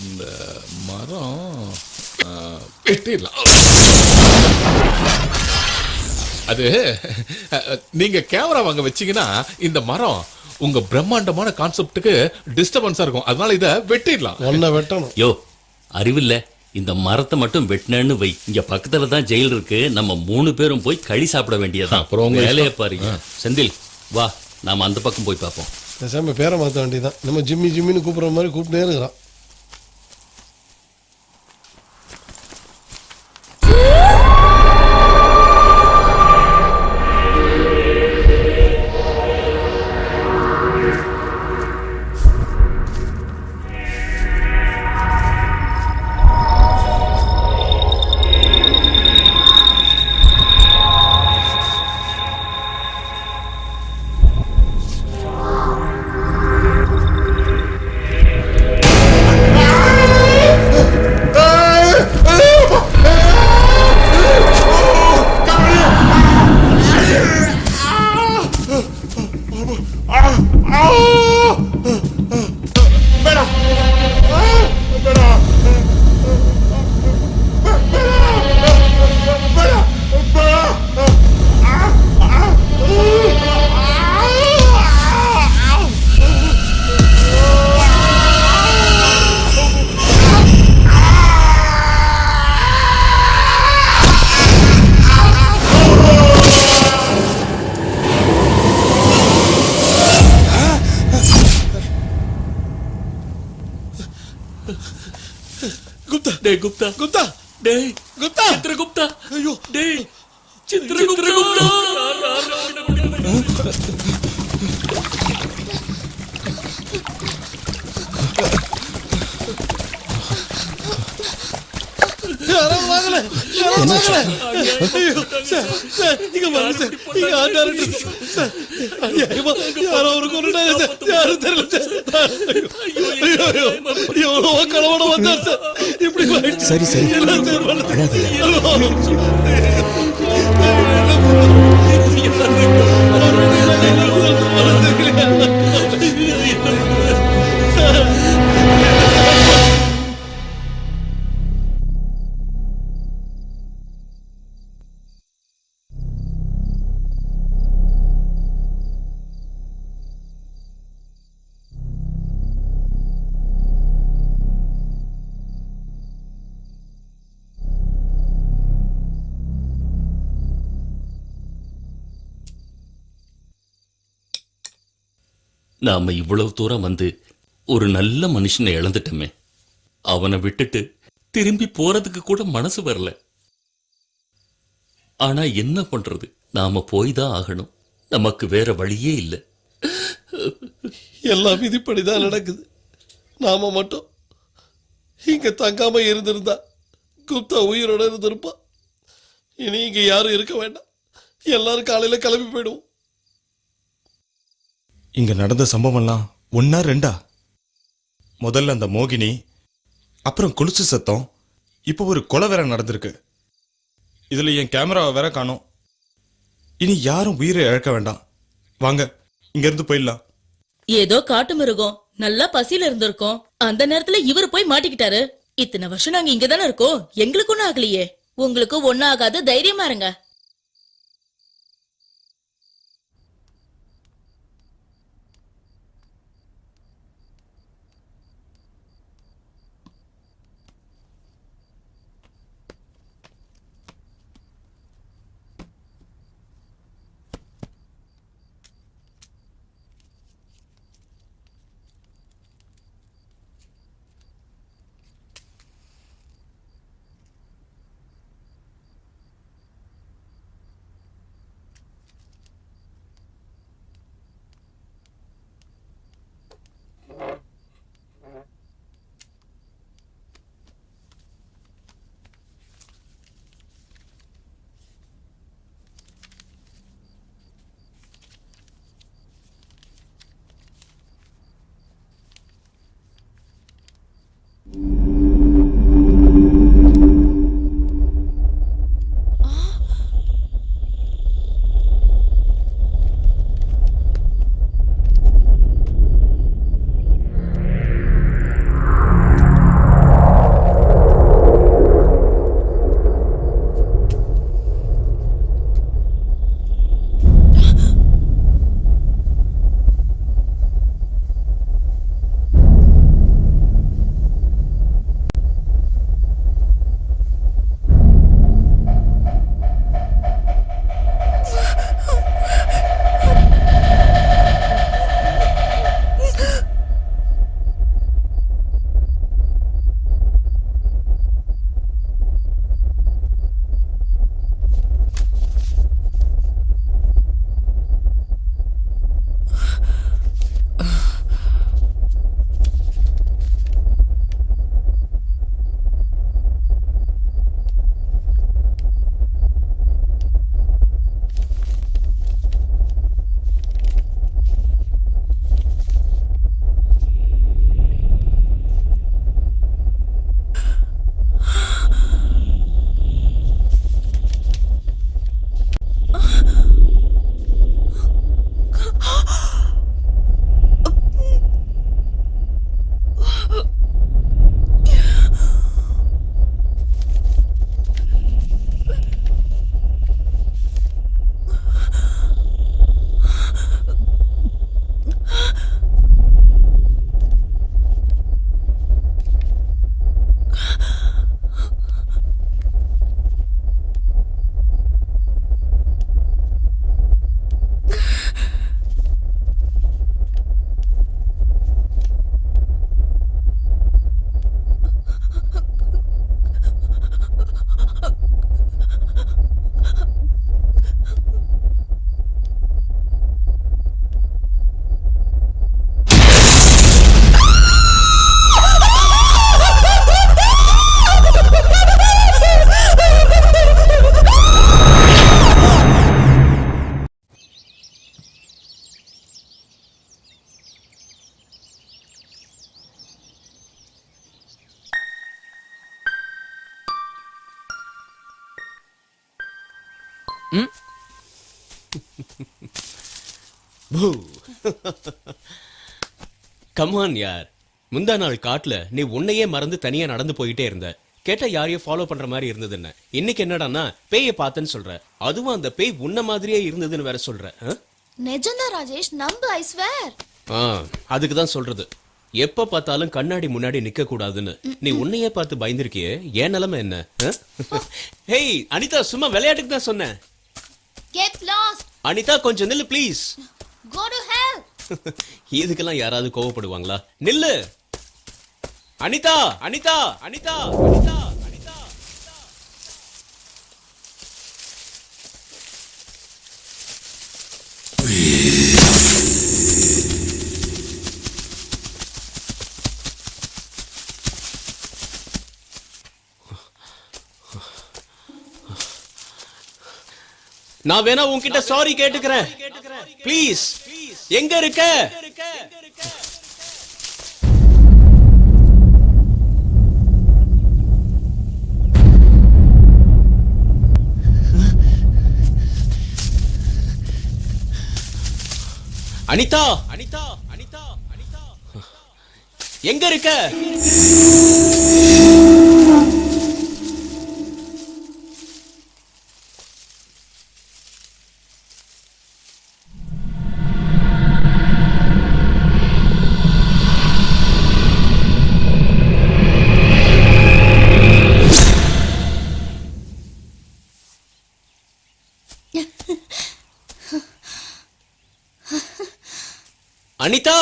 S7: இந்த மரம் வெட்டிடலாம். அது நீங்க கேமரா வாங்க வச்சீங்கன்னா இந்த மரம் உங்க பிரம்மாண்டமான கான்செப்டுக்கு டிஸ்டர்பன்ஸா இருக்கும். அதனால இதை வெட்டிடலாம்.
S9: ஒன்ன வெட்டணும்.
S8: யோ, அறிவில்ல, இந்த மரத்தை மட்டும் வெட்டினேன்னு வை, இங்க பக்கத்துல தான் ஜெயில் இருக்கு. நம்ம 3 பேரும் போய் களி சாப்பிட வேண்டியதான்.
S7: அப்புறம் உங்க
S8: வேலையை பாருங்க. செந்தில், வா, நாம அந்த பக்கம் போய் பார்ப்போம்.
S9: பேசாம பேரை மாற்ற வேண்டியதான். நம்ம ஜிம்மின்னு கூப்பிடுற மாதிரி கூப்பிட்டே இருக்கிறான்.
S8: குப்தா, டேய் குப்தா, குப்தா, டேய் குப்தா, சித்ரகுப்தா, ஐயோ டேய் சித்ரகுப்தா.
S9: சார், இங்க பாருங்க சார். இங்க ஆண்டாரு சார். ஐயோ, யாரோ ஒரு கொண்டுட்டாங்க சார். யாரும் தெரியல சார். ஐயோ, எவ்வளவோ கலவட வந்தார் சார். இப்படி ஆயிடுச்சு.
S1: சரி சரி
S9: எல்லாம் சார் பண்ணது.
S8: நாம இவ்வளவு தூரம் வந்து ஒரு நல்ல மனுஷனை இழந்துட்டோமே. அவனை விட்டுட்டு திரும்பி போறதுக்கு கூட மனசு வரல. ஆனா என்ன பண்றது, நாம போய் தான் ஆகணும். நமக்கு வேற வழியே இல்லை.
S9: எல்லாம் விதிப்படிதான் நடக்குது. நாம மட்டும் இங்க தங்காம இருந்திருந்தா குப்தா உயிரோட இருந்திருப்பா. இனி இங்க யாரும் இருக்க வேண்டாம். எல்லாரும் காலையில கிளம்பி போயிடுவோம்.
S5: இங்க நடந்த சம்பவம்லாம் ஒன்னா ரெண்டா? முதல்ல அந்த மோகினி, அப்புறம் கொலுசு சத்தம், இப்போ ஒரு கொலை வேற நடந்திருக்கு. இதுல என் கேமராவை வேற காணோம். இனி யாரும் உயிரை இழக்க வேண்டாம். வாங்க இங்க இருந்து போயிடலாம்.
S10: ஏதோ காட்டு மிருகம் நல்லா பசியில இருந்திருக்கோம். அந்த நேரத்துல இவர் போய் மாட்டிக்கிட்டாரு. இத்தனை வருஷம் நாங்க இங்கதானே இருக்கோம், எங்களுக்கு ஒண்ணும் ஆகலையே. உங்களுக்கு ஒண்ணும் ஆகாது, தைரியமா இருங்க.
S6: கமான் யார், முந்தா நாள் காட்டுல நீ உன்னையே மறந்து தனியா நடந்து போயிட்டே இருந்த. கேட்டா யாரையோ ஃபாலோ பண்ற மாதிரி இருந்தது. என்ன இன்னைக்கு என்னடான்னா பேயை பார்த்தேன்னு சொல்ற, அதுவும் அந்த பேய் உன்ன மாதிரியே இருந்ததுன்னு வேற சொல்ற.
S2: நிஜம்தான் ராஜேஷ், நம்பு, ஐ ஸ்வேர்.
S6: அதுக்கு தான் சொல்றது, எப்ப பார்த்தாலும் கண்ணாடி முன்னாடி நிக்க கூடாதுன்னு. நீ உன்னையே பார்த்து பயந்துருக்கியே, ஏன் நிலைமை என்ன? ஹேய் அனிதா, சும்மா விளையாட்டுக்கு தான் சொன்னேன்.
S2: Get lost.
S6: அனிதா கொஞ்சம் நில்லு ப்ளீஸ்.
S2: Go to hell.
S6: இதுக்கெல்லாம் யாராவது கோவப்படுவாங்களா? நில்லு அனிதா, அனிதா, அனிதா, அனிதா, அனிதா. நான் வேணா உன்கிட்ட சாரி கேட்டுக்கிறேன் ப்ளீஸ். எங்க இருக்க? அனிதா, அனிதா, அனிதா, அனிதா, எங்க இருக்க? அனிதா,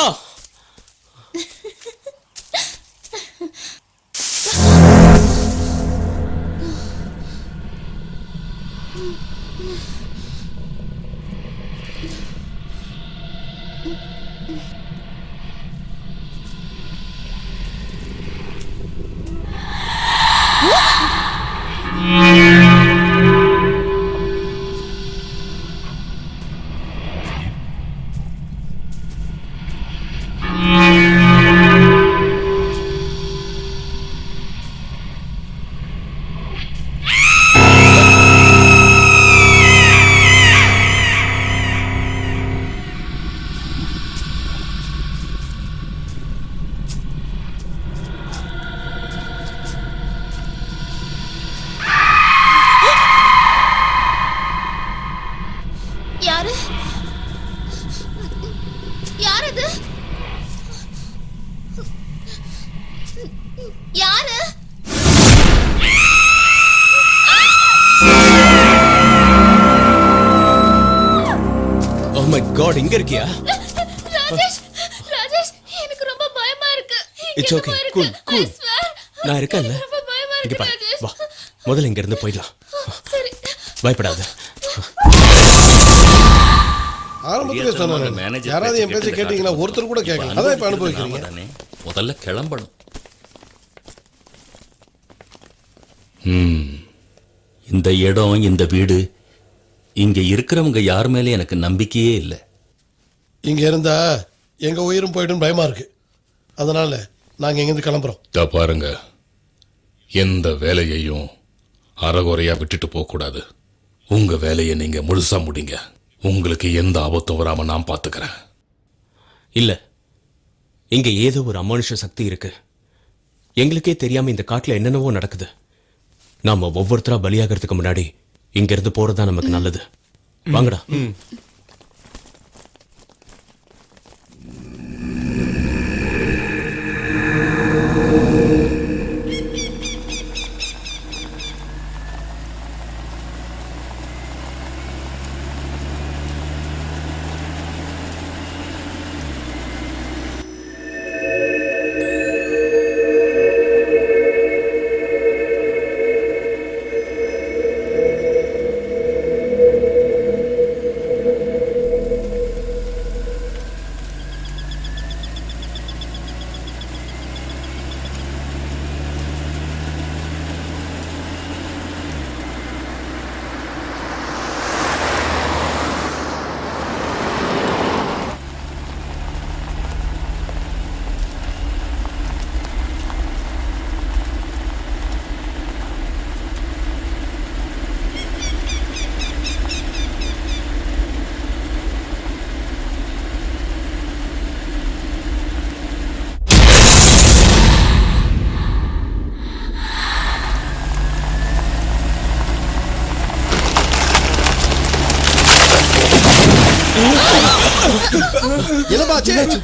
S2: யாரு? யார் அது? யாரு?
S6: ஓ மை காட், இங்க இருக்கியா?
S2: ராஜேஷ், ராஜேஷ், எனக்கு ரொம்ப பயமா இருக்கு.
S6: இட்ஸ் ஓகே, கூல் கூல், நான் இருக்கேன்ல.
S2: ரொம்ப பயமா
S6: இங்க
S2: இருக்கு
S6: பாரு,
S2: ராஜேஷ்.
S6: வா முதல்ல இங்க இருந்து போயிடலாம்.
S2: சரி.
S6: பயப்படாத.
S9: ஆரம்பத்திலே சொன்னேன், யாராவது என் பேச்சை கேட்டீங்கன்னா ஒருத்தர் கூட கேட்கல. அதான் இப்ப அனுபவிக்கிறீங்க.
S8: முதல்ல கிளம்பணும். இந்த இடம், இந்த வீடு, இங்க இருக்கிறவங்க யார் மேலே எனக்கு நம்பிக்கையே இல்லை.
S9: இங்க இருந்தா எங்க உயிரும் போயிடும் பயமா இருக்கு. அதனால நாங்க இங்கிருந்து கிளம்புறோம்.
S7: பாருங்க, எந்த வேலையையும் அறகுறையா விட்டுட்டு போக கூடாது. உங்க வேலையை நீங்க முழுசா முடிங்க. உங்களுக்கு எந்த ஆபத்தும் வராம நான் பாத்துக்கிறேன்.
S6: இல்ல, இங்க ஏதோ ஒரு அமானுஷ சக்தி இருக்கு. எங்களுக்கே தெரியாம இந்த காட்டுல என்னென்னவோ நடக்குது. நாம ஒவ்வொருத்தரா பலியாகிறதுக்கு முன்னாடி இங்க இருந்து போறதா நமக்கு நல்லது. வாங்கடா.
S9: என்னப்பா ஆச்சு?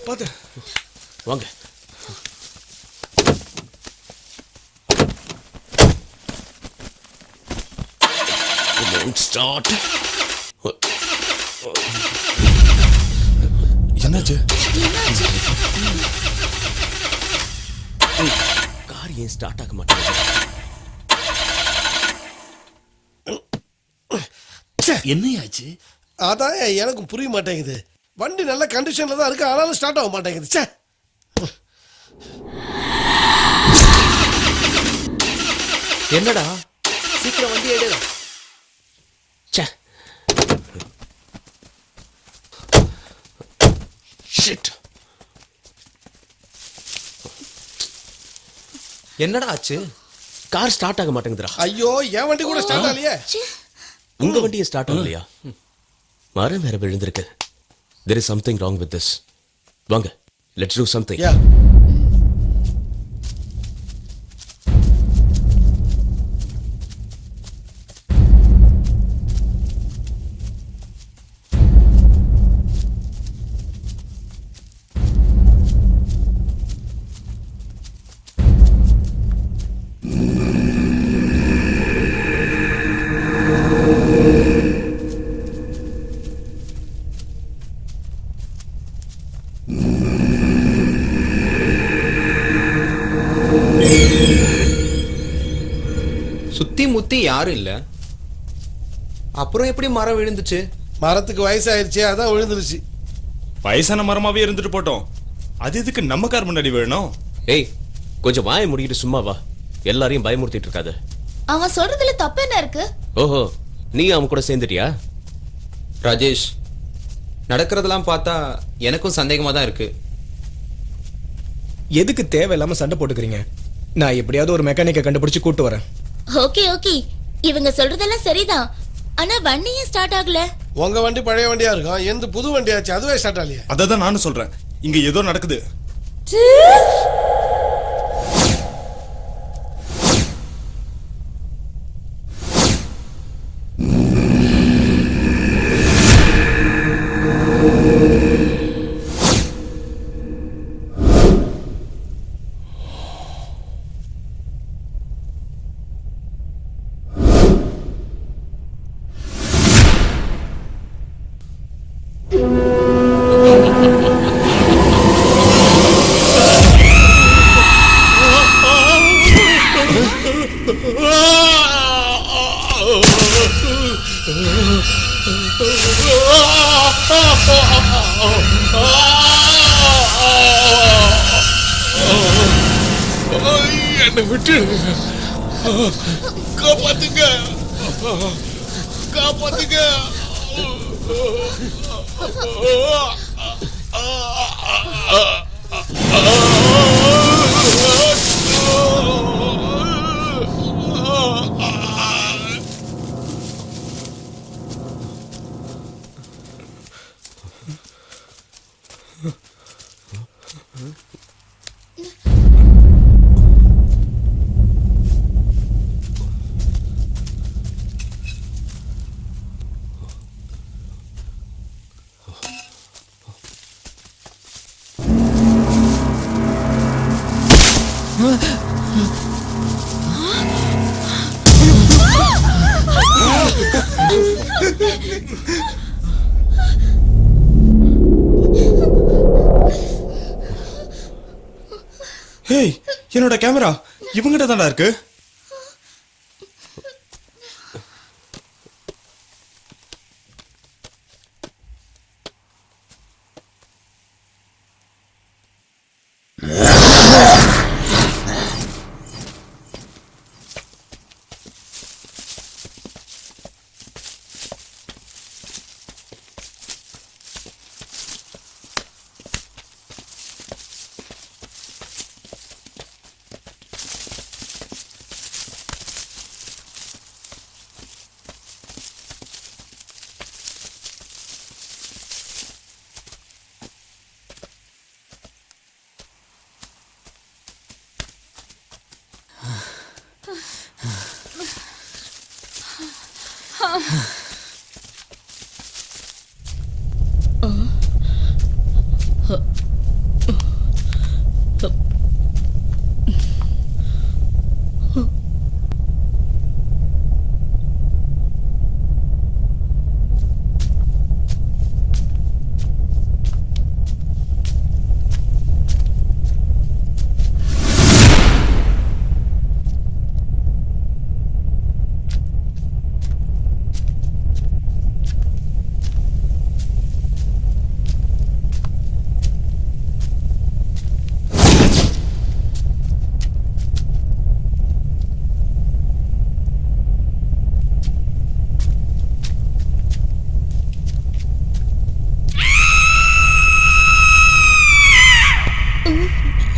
S1: பாத்து
S6: வாங்க. ஸ்டார்ட்.
S1: என்னாச்சு?
S6: கார் ஏன் ஸ்டார்ட் ஆக மாட்டேங்குது?
S8: என்னையாச்சு?
S9: அதான் எனக்கு புரிய மாட்டேங்குது. வண்டி நல்ல கண்டிஷன்ல தான் இருக்கு, ஆனாலும் ஸ்டார்ட் ஆக மாட்டேங்குது. ச்சே.
S3: என்னடா சீக்கிரம் வண்டி எடு.
S6: ச்சே. ஷிட்.
S3: என்னடா ஆச்சு?
S6: கார் ஸ்டார்ட் ஆக மாட்டேங்குதுடா.
S9: ஐயோ, என் வண்டி கூட ஸ்டார்ட் ஆகலையே.
S6: உங்க வண்டியை ஸ்டார்ட் ஆகலையா? மரம் வேற விழுந்திருக்கு. There is something wrong with this. வாங்க, let's do something.
S9: Yeah.
S3: சுத்தி முத்தி யாரும் இல்ல, அப்புறம் எப்படி மரம் விழுந்துச்சு?
S9: மரத்துக்கு வயசாயிருச்சு, அதான் விழுந்துருச்சு.
S5: வயசான மரமாவே இருந்துட்டு போட்டோம், அது எதுக்கு நம்ம கார் முன்னாடி வேணும்?
S6: ஏய், கொஞ்சம் வாயை முடிக்கிட்டு சும்மா வா. எல்லாரையும் பயமுறுத்திட்டு இருக்காத.
S2: அவன் சொல்றதுல தப்பு என்ன இருக்கு?
S6: ஓஹோ, நீ அவன் கூட சேர்ந்துட்டியா?
S3: ராஜேஷ், நடக்கிறதெல்லாம் பார்த்தா எனக்கும் சந்தேகமா தான் இருக்கு.
S1: எதுக்கு தேவையில்லாம சண்டை போட்டுக்கிறீங்க? நான் எப்படியாவது ஒரு மெக்கானிக்கை கண்டுபிடிச்சு கூட்டு வரேன்.
S2: ஓகே ஓகே, இவங்க சொல்றதெல்லாம் சரிதான். ஆனா வண்டியும் ஸ்டார்ட் ஆகல.
S9: உங்க வண்டி பழைய வண்டியா இருக்கும், எந்த புது வண்டியாச்சு, அதுவே ஸ்டார்ட் ஆகலையே.
S5: அதை தான் நானும் சொல்றேன், இங்க ஏதோ நடக்குது.
S7: என்னை விட்டு காப்பாத்துங்க, காப்பாத்துங்க.
S5: ஹேய், என்னோட கேமரா இவங்கிட்ட தான்டா இருக்கு.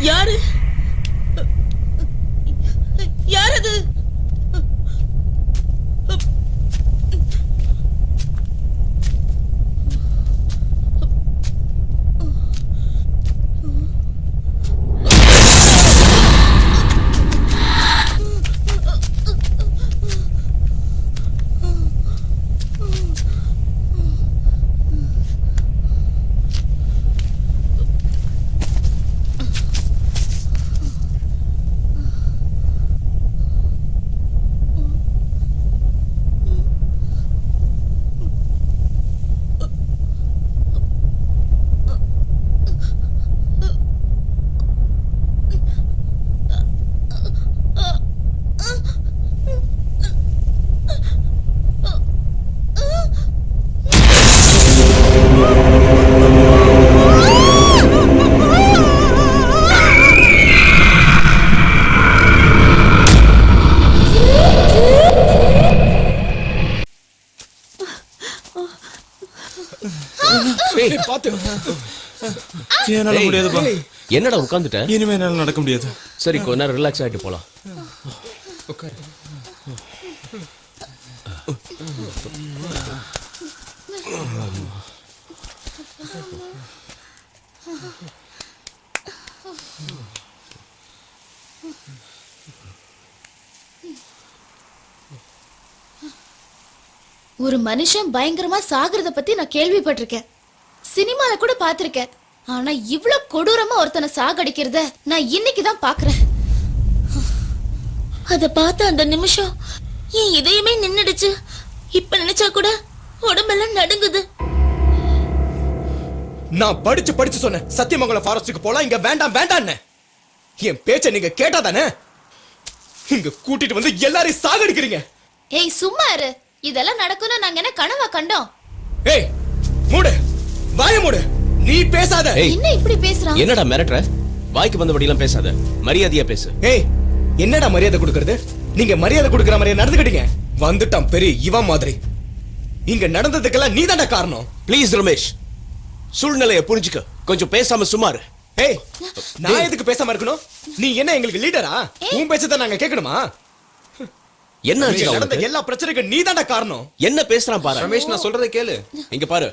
S10: யாரு யார் அது?
S1: ஏய், பாத்து.
S5: என்னால முடியாதுப்பா.
S6: என்னடா உட்காந்துட்ட?
S5: இனிமே என்னால நடக்க முடியாது.
S6: சரி கொஞ்ச நேரம் ரிலாக்ஸ் ஆயிட்டு போலாம்.
S1: உட்காரு.
S2: ஒரு மனுஷன் பயங்கரமா சாகுறத பத்தி நான் கேள்விப்பட்டிருக்கேன், சினிமால கூட பாத்திருக்கேன். ஆனா இவ்ளோ கொடூரமா ஒருத்தனை சாகடிக்கிறத நான் இன்னைக்கு தான் பாக்குறேன்.
S10: அத பார்த்த அந்த நிமிஷம் என் இதயமே நின்னுடுச்சு. இப்ப நினைச்சா கூட உடம்பெல்லாம் நடுங்குது.
S1: நான் படிச்சு சொன்னேன் சத்தியமங்கலம் ஃபாரஸ்டுக்கு போலாம், இங்க வேண்டாம் வேண்டான்னு. என் பேச்ச நீங்க கேட்டாதானே இங்க கூட்டிட்டு வந்து எல்லாரையும் சாகடிக்கிறீங்க.
S2: ஏய் சும்மா இரு, இதெல்லாம் நடக்கும்னு நாங்க என்ன கனவா கண்டோம்?
S1: ஏய் மூடு, வாய மூடு, நீ பேசாத.
S6: ஏய்,
S2: என்ன இப்படி பேசுறான்?
S6: என்னடா மிரட்டுற? வாய்க்கு வந்தபடியெல்லாம் பேசாத, மரியாதையா பேசு.
S1: ஏய் என்னடா மரியாதை கொடுக்கறது? நீங்க மரியாதை கொடுக்கற மாதிரியே நடந்துக்கிட்டீங்க. வந்துட்டான் பெரிய இவன் மாதிரி. இங்க நடந்ததுக்கெல்லாம் நீதான்டா காரணம்.
S6: ப்ளீஸ் ரமேஷ், சூழ்நிலையை புரிஞ்சுக்க, கொஞ்சம் பேசாம சுமாரு.
S1: ஏய் நான் எதுக்கு பேசாம இருக்கணும்? நீ என்ன எங்களுக்கு லீடரா? உன் பேச்சதான் நாங்க கேட்கணுமா?
S6: என்ன ஆச்சு
S1: இங்க நடந்த
S6: அவனுக்கு?
S1: எல்லா பிரச்சனைக்கும் நீதான்டா காரணம்.
S6: என்ன பேசுறான் பாரு.
S3: ரமேஷ், நான் சொல்றதை கேளு.
S6: இங்க பாரு,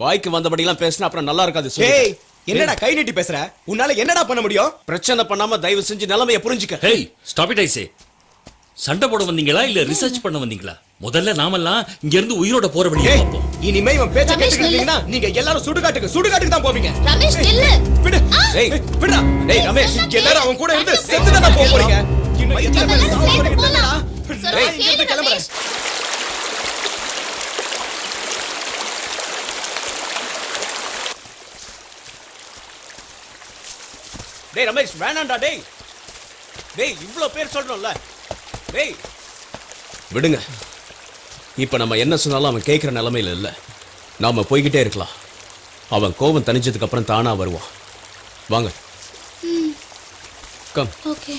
S6: வாய்க்கு வந்தபடியெல்லாம் பேசினா அப்புறம் நல்லா இருக்காது. சொல்லு.
S1: ஏய் என்னடா கை நீட்டி பேசுற? உன்னால என்னடா பண்ண முடியும்?
S6: பிரச்சனை பண்ணாம தயவு செஞ்சு நிலைமையை புரிஞ்சுக்க.
S8: ஹேய், ஸ்டாப் இட் ஐ சே. சண்டை போட வந்தீங்களா இல்ல ரிசர்ச் பண்ண வந்தீங்களா? முதல்ல நாமெல்லாம் இங்க இருந்து உயிரோட போற வழியை
S1: ஏய்
S8: பார்ப்போம்.
S1: இனிமே இவன் பேச்ச
S2: ரமேஷ்,
S1: கேட்டுக்கிட்டீங்கன்னா நீங்க எல்லாரும் சுடுகாட்டுக்கு தான் போவீங்க.
S2: ரமேஷ் நில்லு.
S1: விடு.
S6: ஏய்,
S1: விடுடா.
S6: ஏய் ரமேஷ்,
S1: இங்க எல்லாரும் அவன் கூட இருந்து செத்து தானே போறீங்க. இன்னும் எத்தனை பேர்
S2: எல்லாரும்
S1: சாவ
S2: சேர்ந்து
S1: போறீங்க
S2: போலாம்.
S1: தெரியுமா?
S2: சொல்றா,
S1: நான் இங்க இருந்து
S2: கேளு
S1: கிளம்புறேன்.
S2: ரமேஷ்.
S6: டேய் ரமேஷ், வேணாம்டா டேய். டேய் இவ்ளோ பேர் சொல்றோம்ல. டேய் விடுங்க. இப்ப நம்ம என்ன சொன்னாலும் அவன் கேட்கிற நிலைமையில இல்ல. நாம போய்கிட்டே இருக்கலாம். அவன் கோபம் தணிஞ்சதுக்கு அப்புறம் தானா வருவான். வாங்க. கம்.
S2: ஓகே.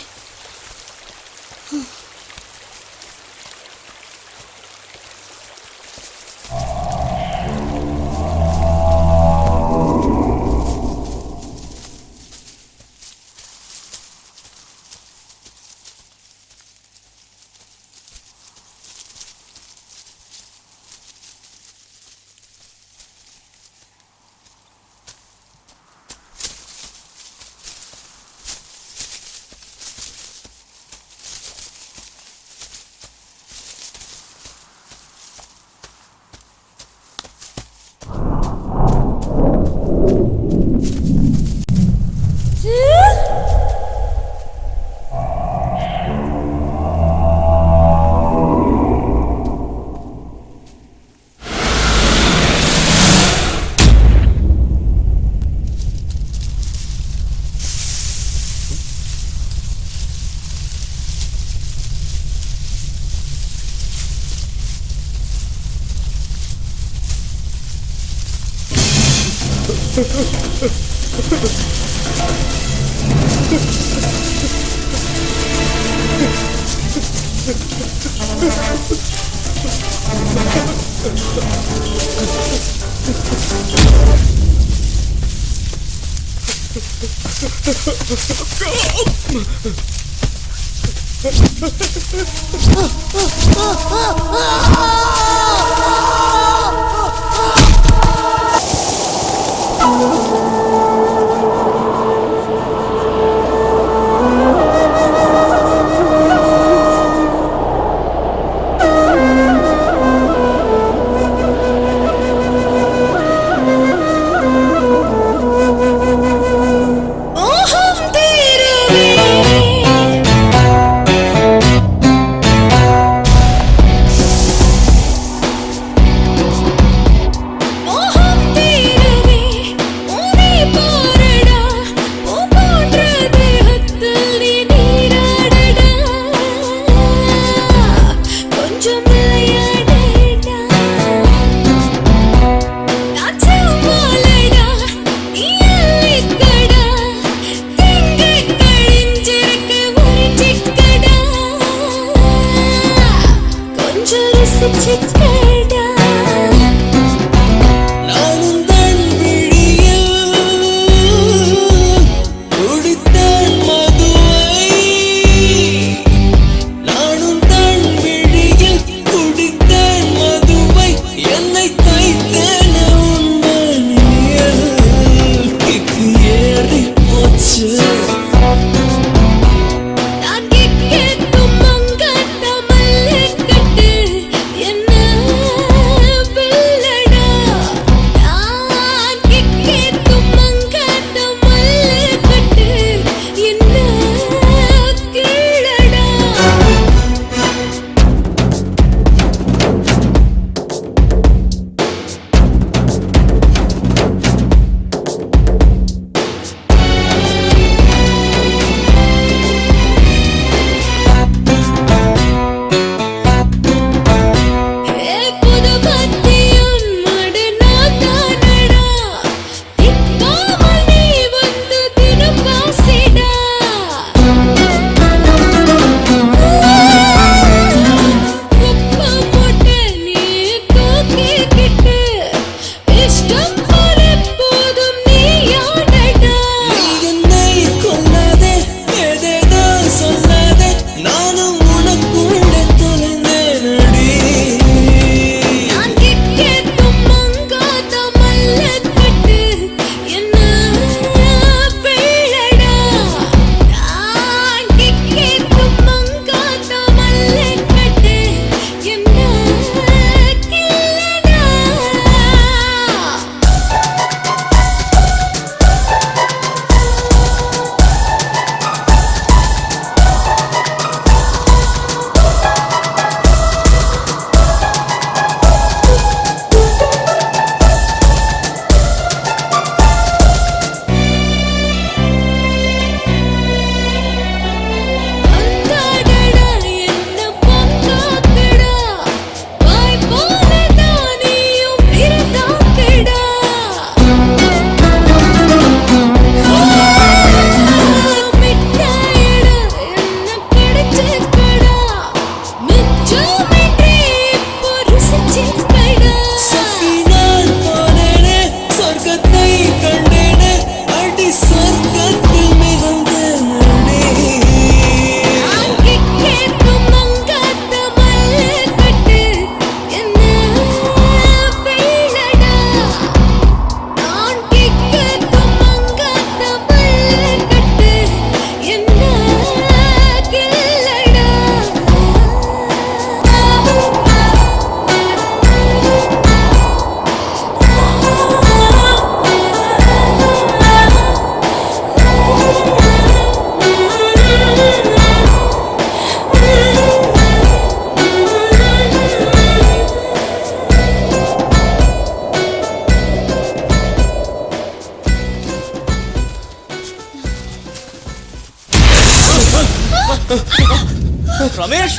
S6: ரமேஷ்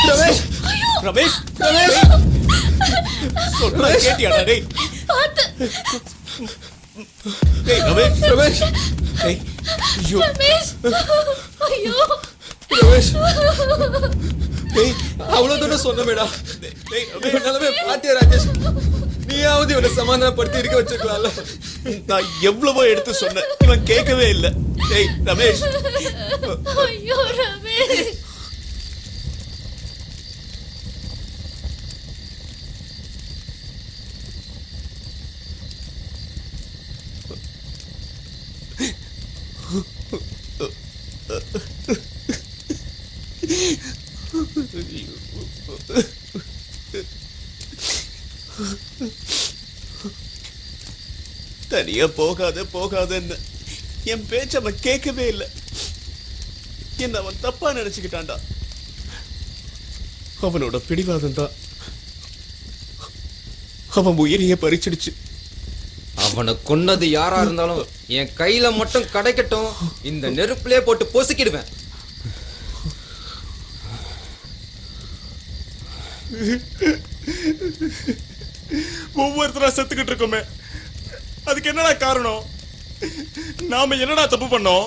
S6: ரமேஷ் ரமேஷ் ரமேஷ் சொல்றத கேட்டியாடா டேய்
S2: பாத்து
S9: ஏய் ரமேஷ் ரமேஷ்
S3: ஏய் ஐயோ
S2: ரமேஷ் ஐயோ
S3: ரமேஷ் ஏய் அவ்வளவுதானே சொன்னமேடா ஏய் இவனாலவே பாத்தியா ராஜேஷ் நீயாவது இவனை சமாதானப்படுத்தி இருக்க வச்சிருக்கலாம்ல.
S9: நான் எவ்வளவோ எடுத்து சொன்னேன், இவன் கேட்கவே இல்ல. ஏய் ரமேஷ்,
S2: ஐயோ ரமேஷ்
S9: தனியா போகாத போகாதன்னு என் பேச்ச அவன் கேட்கவே இல்லை. என்ன அவன் தப்பா நினைச்சுக்கிட்டான்டா. அவனோட பிடிவாதம் தான் அவன் உயிரையே பறிச்சிடுச்சு.
S3: அவனை கொன்னது யாரா இருந்தாலும் என் கையில மட்டும் கிடைக்கட்டும், இந்த நெருப்புலயே போட்டு பொசுக்கிடுவேன்.
S5: ஒவ்வொருத்தரா செத்துக்கிட்டு இருக்கோமே, அதுக்கு என்னடா காரணம்? நாம என்னடா தப்பு பண்ணோம்?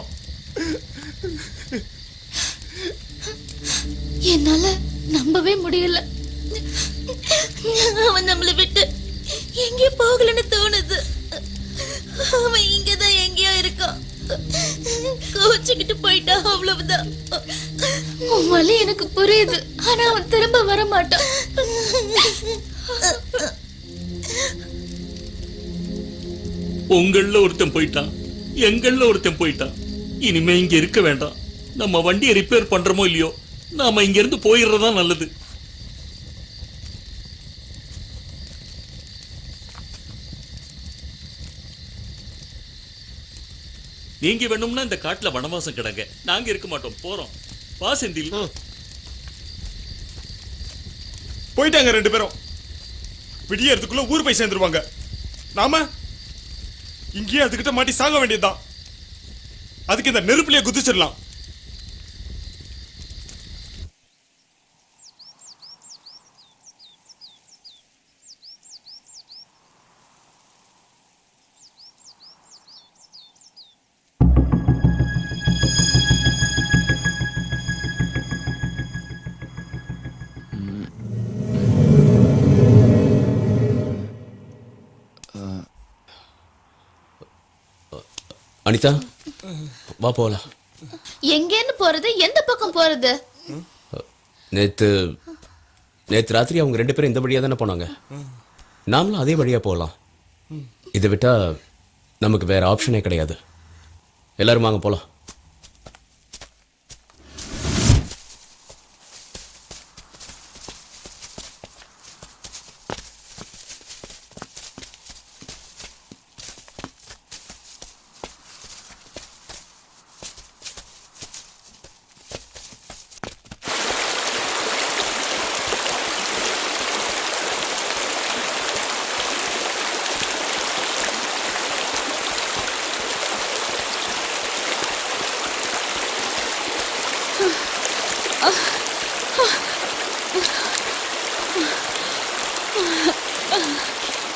S2: என்னால நம்பவே முடியல. அவன் நம்மளை விட்டு எங்கே போகலன்னு தோணுது. அவன் இங்கதான் எங்கேயோ இருக்கான். கோச்சுக்கிட்டு போயிட்டா, அவ்வளவுதான். உன் வலி எனக்கு புரியுது, ஆனா அவன் திரும்ப வர மாட்டான்.
S8: உங்கள ஒருத்தன் போயிட்டான், எங்கள ஒருத்தன் போயிட்டான். இனிமே இங்க இருக்க வேண்டாம். நம்ம வண்டியை ரிப்பேர் பண்றோமோ இல்லையோ, நாம இங்க இருந்து போயிடுறதா நல்லது. நீங்க வேணும்னா இந்த காட்டுல வனவாசம் கிடங்க, நாங்க இருக்க மாட்டோம். போறோம். வா செந்தில்.
S5: போயிட்டாங்க ரெண்டு பேரும். விடியறதுக்குள்ள ஊர் போய் சேர்ந்துருவாங்க. நாம இங்கேயே அதுகிட்ட மாட்டி சாக வேண்டியதுதான். அதுக்கு இந்த நெருப்புலயே குதிச்சிடலாம்.
S6: அனிதா வா போலாம்.
S2: எங்கேன்னு போறது? எந்த பக்கம் போறது?
S6: நேத்து ராத்திரி அவங்க ரெண்டு பேரும் இந்த வழியா தானே போனாங்க. நாமளும் அதே வழியா போகலாம். இதை விட்டா நமக்கு வேற ஆப்ஷனே கிடையாது. எல்லாரும் வாங்க போலாம்.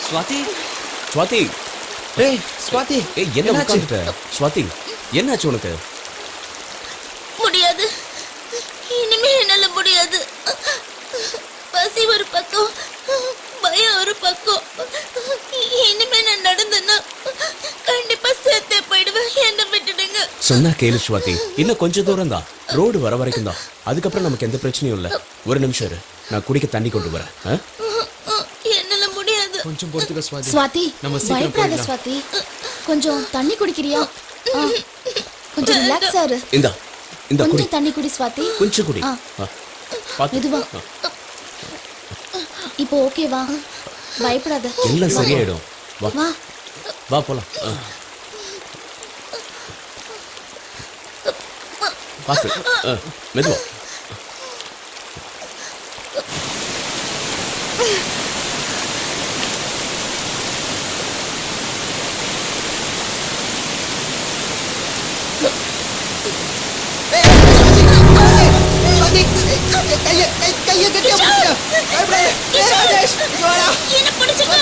S3: ஸ்வாதி,
S6: ஸ்வாதி,
S3: ஏய் ஸ்வாதி,
S6: ஏய் என்ன உட்கார்ந்துட்ட? ஸ்வாதி, என்னாச்சு உனக்கு?
S2: முடியாது, இனிமே என்னால முடியாது. பசி ஒரு பக்கம், பயம் ஒரு பக்கம். இனிமே நான் நடந்தேன்னா கண்டிப்பா சேர்த்தே போயிடுவேன். என்ன விட்டுடுங்க.
S6: சொன்னா கேளு ஸ்வாதி, இன்னும் கொஞ்சம் தூரம் தான். ரோடு வர வரைக்கும் தான். அதுக்கப்புறம் நமக்கு எந்த பிரச்சனையும் இல்லை. ஒரு நிமிஷம் இரு, நான் குடிக்க தண்ணி கொண்டு வரேன்.
S2: என்னால முடியாது.
S3: கொஞ்சம் பொறுத்துக்க ஸ்வாதி.
S2: ஸ்வாதி,
S3: நம்ம சீக்கிரம்
S2: பயப்படாத
S3: போயிடலாம்.
S2: ஸ்வாதி. கொஞ்சம் தண்ணி குடிக்கிறியா? கொஞ்சம் ரிலாக்ஸ் ஆரு.
S6: இந்தா குடி,
S2: கொஞ்சம் தண்ணி குடி ஸ்வாதி.
S6: கொஞ்சம் குடி. பாத்து.
S2: மெதுவா. இப்போ ஓகேவா? பயப்படாத.
S6: எல்லாம் சரியாயிடும். வா
S2: வா.
S6: வா போலாம். பாத்து, மெதுவா.
S2: என்ன பிடிச்சிட்டு?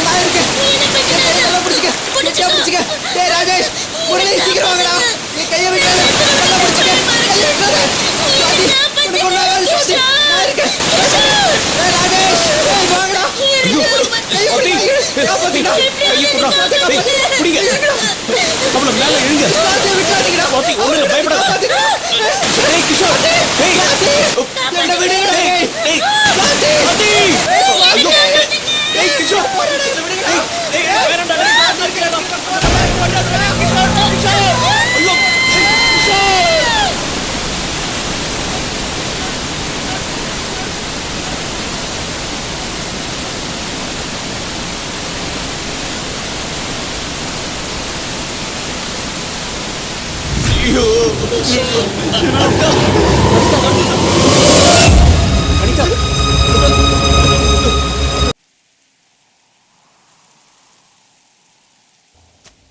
S9: நான் இருக்கேன்.
S3: கெட்டியா பிடிச்சுக்க. டேய் ராஜேஷ், முரளி சீக்கிரம் வாங்கடா. நீ கையை விட்டாத. நல்லா பிடிச்சுக்க. கையை விட்டாத. சுவாதி, உனக்கு ஒண்ணு ஆகாது சுவாதி. நான் இருக்கேன். டேய் ராஜேஷ், டேய் வாங்கடா. காப்பாத்திடா.
S6: கையை குடுறா. டேய், பிடிங்க. அவளை மேல இழுங்க.
S3: சுவாதியை விட்டுறாதீங்கடா.
S6: சுவாதி, ஒண்ணுல பயப்படாத. டேய் கிஷோர். டேய்.
S3: என்ன விடுங்க.
S6: டேய்.
S3: சுவாதி.
S6: ஐயோ. டேய் கிஷோர். டேய், டேய், வேறடா. நான் இருக்கேன்டா. ஐயோ.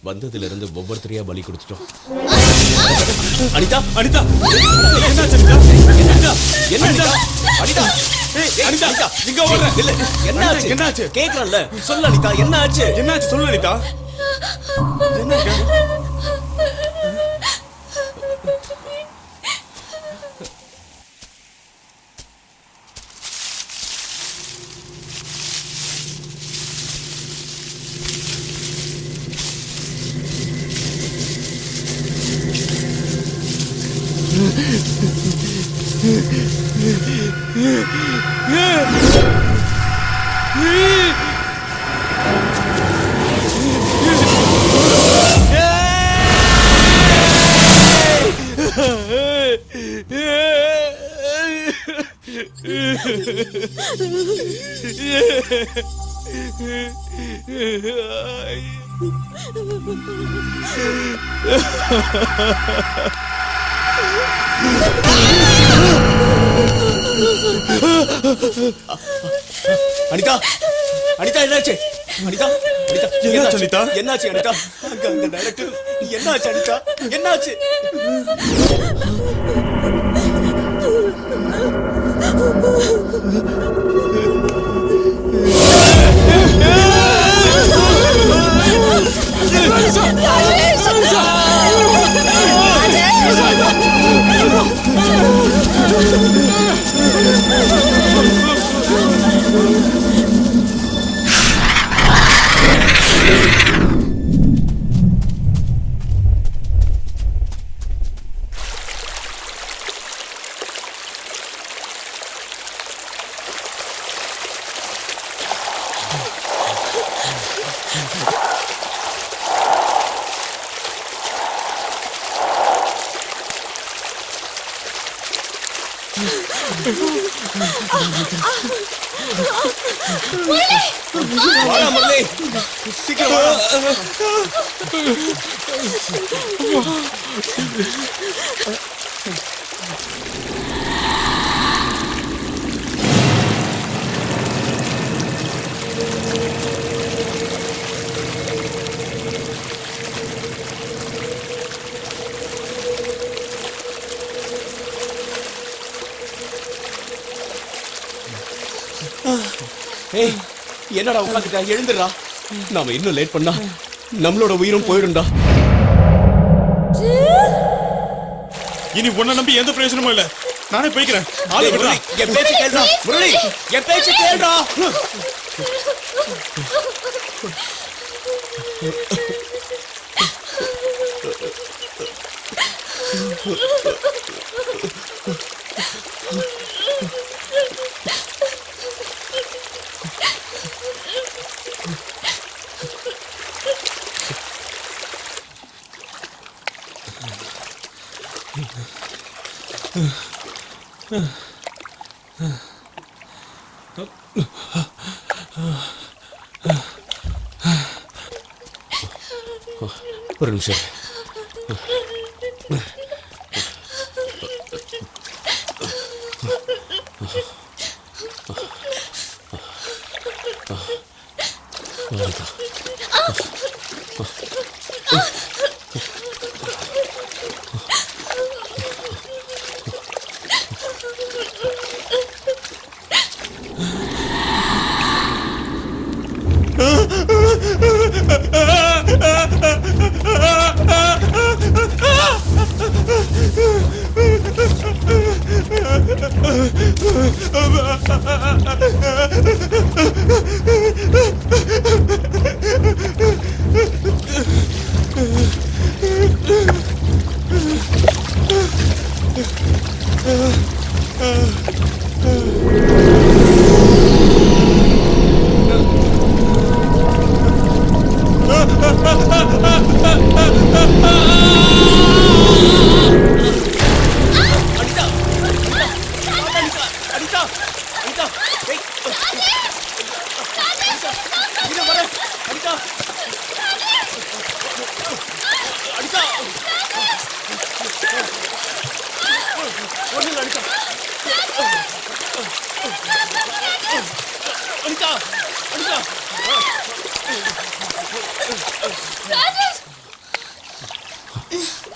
S6: வந்ததுல இருந்து ஒவ்வொருத்தரையா பலி கொடுத்துட்டோம். அனிதா,
S5: அனிதா, என்னாச்சு அனிதா?
S6: என்ன அனிதா? அனிதா,
S5: அனிதா, இங்க வர்ற.
S6: இல்ல, என்னாச்சு?
S5: என்னாச்சு?
S6: கேக்குறல்ல, சொல்லு அனிதா, என்னாச்சு?
S5: என்னாச்சு சொல்லு அனிதா.
S6: அனிதா, அனிதா, என்னாச்சு? அனிதா, அனிதா,
S5: என்னாச்சு அனிதா?
S6: என்னாச்சு அனிதா? அங்க டைரக்டர், என்னாச்சு அனிதா? என்னாச்சு? வாடா முரளி, சீக்கிரம் வா. ஏய், என்னடா உட்காந்துட்டா? எழுந்துடா. நாம இன்னும் லேட் பண்ணா நம்மளோட உயிரும் போயிடும்டா.
S5: இனி உன்னை நம்பி எந்த பிரயோஜனமும் இல்ல. நானே போய்க்கிறேன். ஆளு
S6: டேய்,
S5: விடுறா.
S6: முரளி, என் பேச்சு கேளுடா. முரளி, என் பேச்சு கேளுடா. ஒரு நிமிஷம்.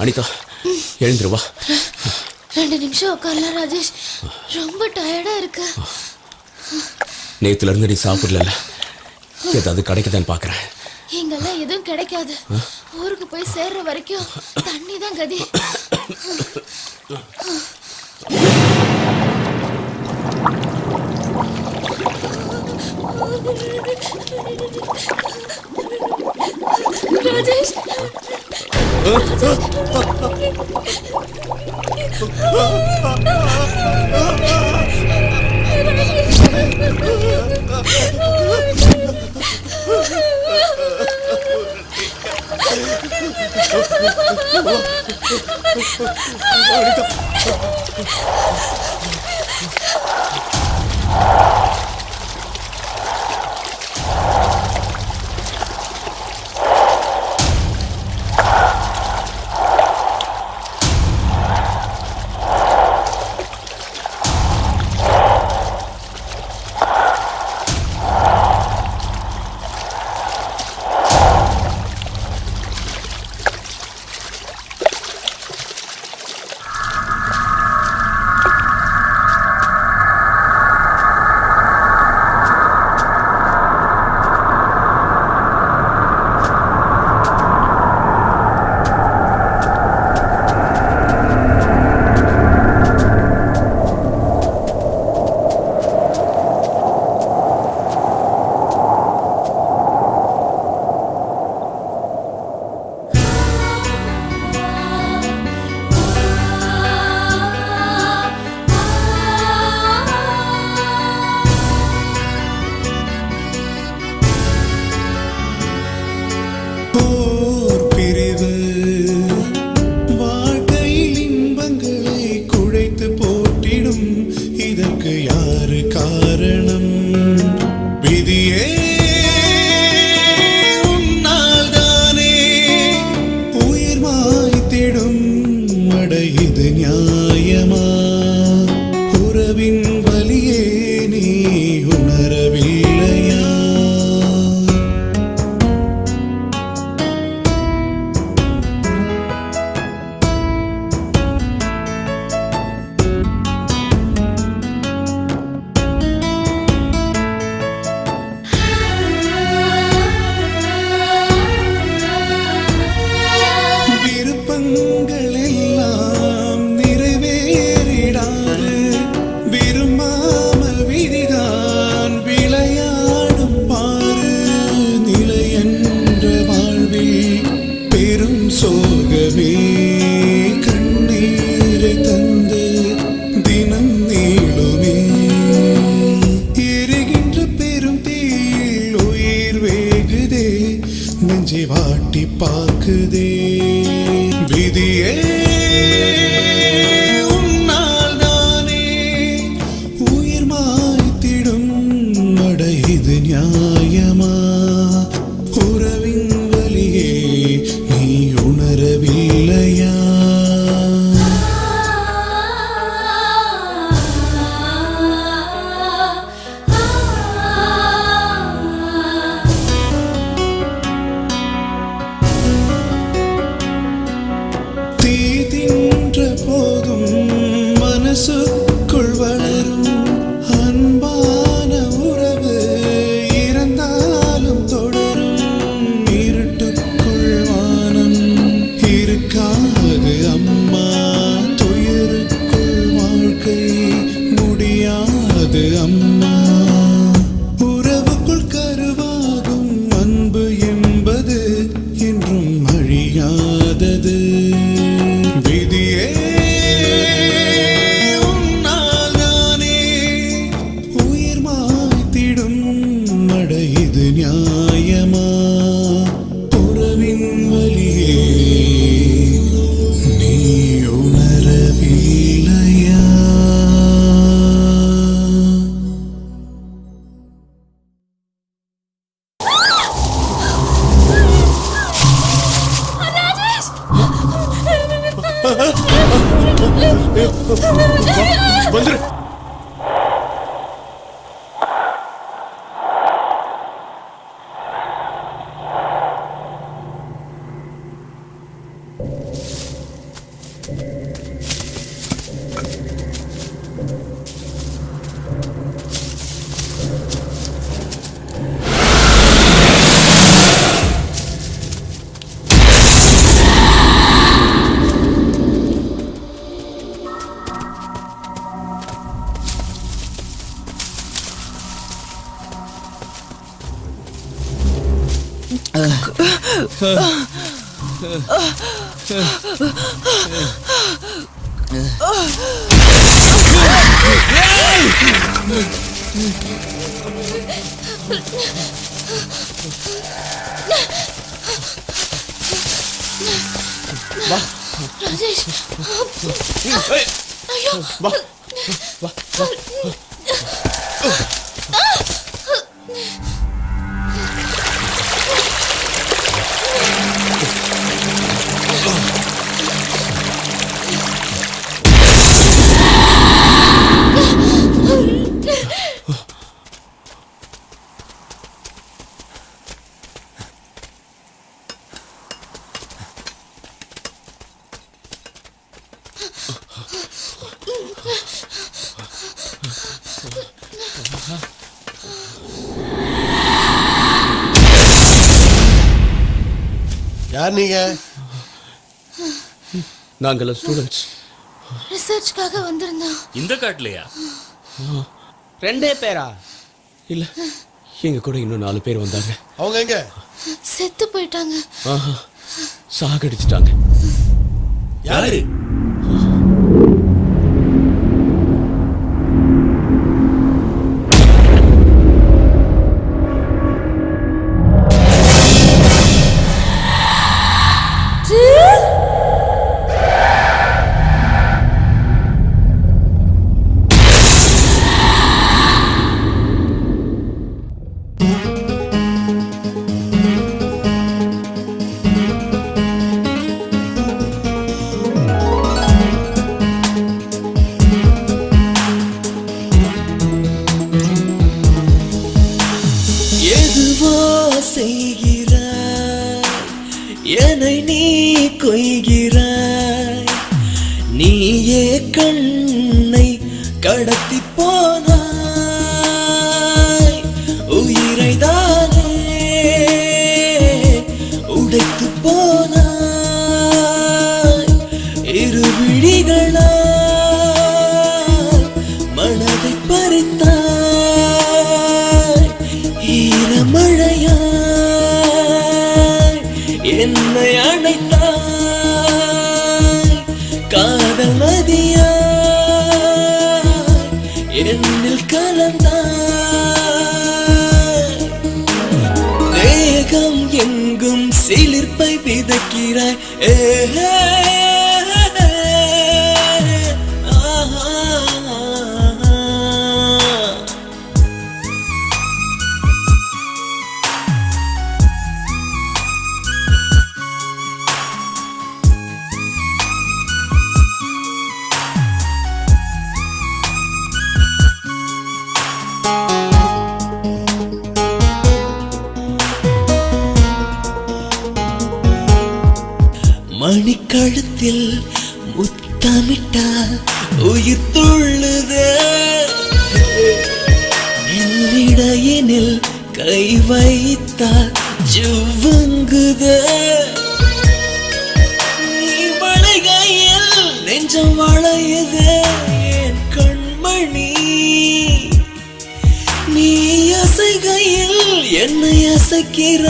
S6: அனிதா எழுந்துருவா.
S2: 2 நிமிஷம் உட்காரலாம் ராஜேஷ், ரொம்ப டயர்டா இருக்கு.
S6: நேத்துல இருந்து நீ சாப்பிடல, ஏதாவது கிடைக்குதான்னு பாக்குறேன்.
S2: இங்கெல்லாம் எதுவும் கிடைக்காது. ஊருக்கு போய் சேர்ற வரைக்கும் தண்ணி தான் கதி. ராஜேஷ்,
S11: அது அம்மா. உறவுக்குள் கருவாகும் அன்பு என்பது என்றும் அழியாதது. விதியே உன்னால் நானே உயிர் மாய்த்திடும் மட இது நியாயமா? உறவின் வலியே நீ உணரவில்லையா?
S1: வந்துரு.
S2: ராஜேஷ், ஐயோ,
S1: வா.
S9: யார் நீங்க?
S6: நாங்கெல்லாம் ஸ்டூடெண்ட்ஸ்.
S2: ரிசர்ச்காக வந்திருந்தோம்.
S8: இந்த காட்டுலயா?
S3: 2 பேரா?
S6: இல்ல, எங்க கூட இன்னும் 4 பேர் வந்தாங்க.
S9: அவங்க எங்க?
S2: செத்து போயிட்டாங்க.
S6: ஆஹா, சாகடிச்சிட்டாங்க.
S9: யாரு?
S3: எதுவோ செய்கிறாய், என்னை நீ கொய்கிறாய். நீயே கண்ணை கடத்தி போனாய், உயிரை தானே உடைத்து போனாய். இரு விழிகளால் மனதை பறித்தாய். ஈரமழையாய் என்னை அணைத்தாய். காதல் நதியாய் என்னில் கலந்தாய். தேகம் எங்கும் சிலிர்ப்பை விதைக்கிறாய். மணிக்கழுத்தில் முத்தமிட்டால் உயிர் துள்ளுதே. என்னிடையினில் கை வைத்தால் ஜுவங்குதே. நீ வளைகையில் நெஞ்சம் வளையுதே. என் கண்மணி என்னை அசைக்கிற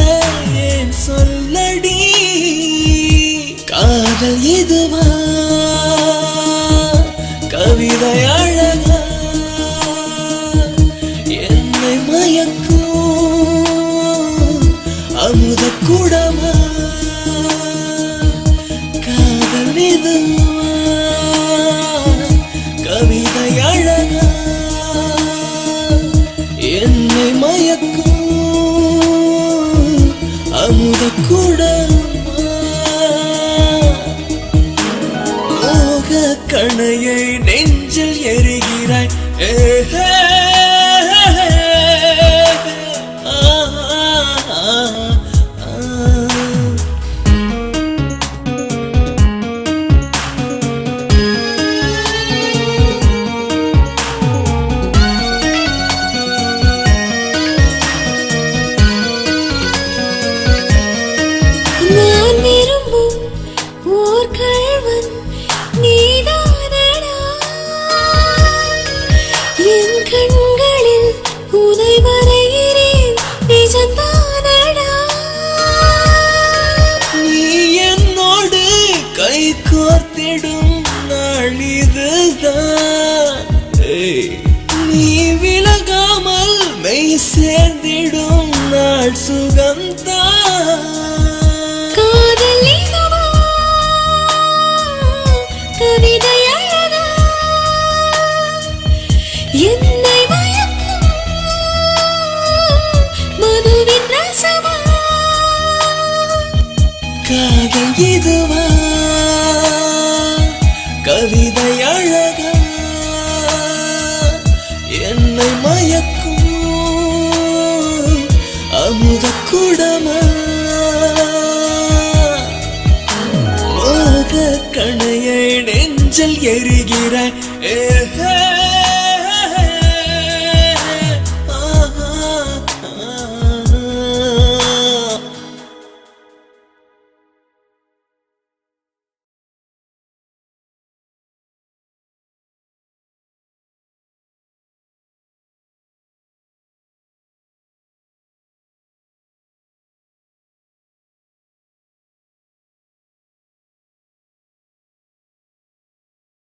S3: ஏன் சொல்லடி காதல் இதுவா கவிதை அழகா என்னை மயக்கும் அமுத குடமா காதல் இதுவா கவிதை அழகா என்னை மயக்கும் அமுத குடமா மோக கணையை நெஞ்சில் எரிகிறாய்
S4: நான் விரும்பும் ஓர் கள்வன் நீதானடா என் கண்களில் உனை வரைகிறேன் நிஜந்தானடா
S3: நீ என்னோடு கை கோர்த்திடும் நாள் இதுதான் நீ விலகாமல் மெய் சேர்ந்திடும் நாள் சுகம்தான்
S4: காதல் இதுவா கவிதை அழகா என்னை மயக்கும் மதுவின் ரசமா
S3: காதல் இதுவா கவிதை அழகா என்னை மயக்கும் அமுத குடமா மோக கணையை நெஞ்சில் எரிகிறாய்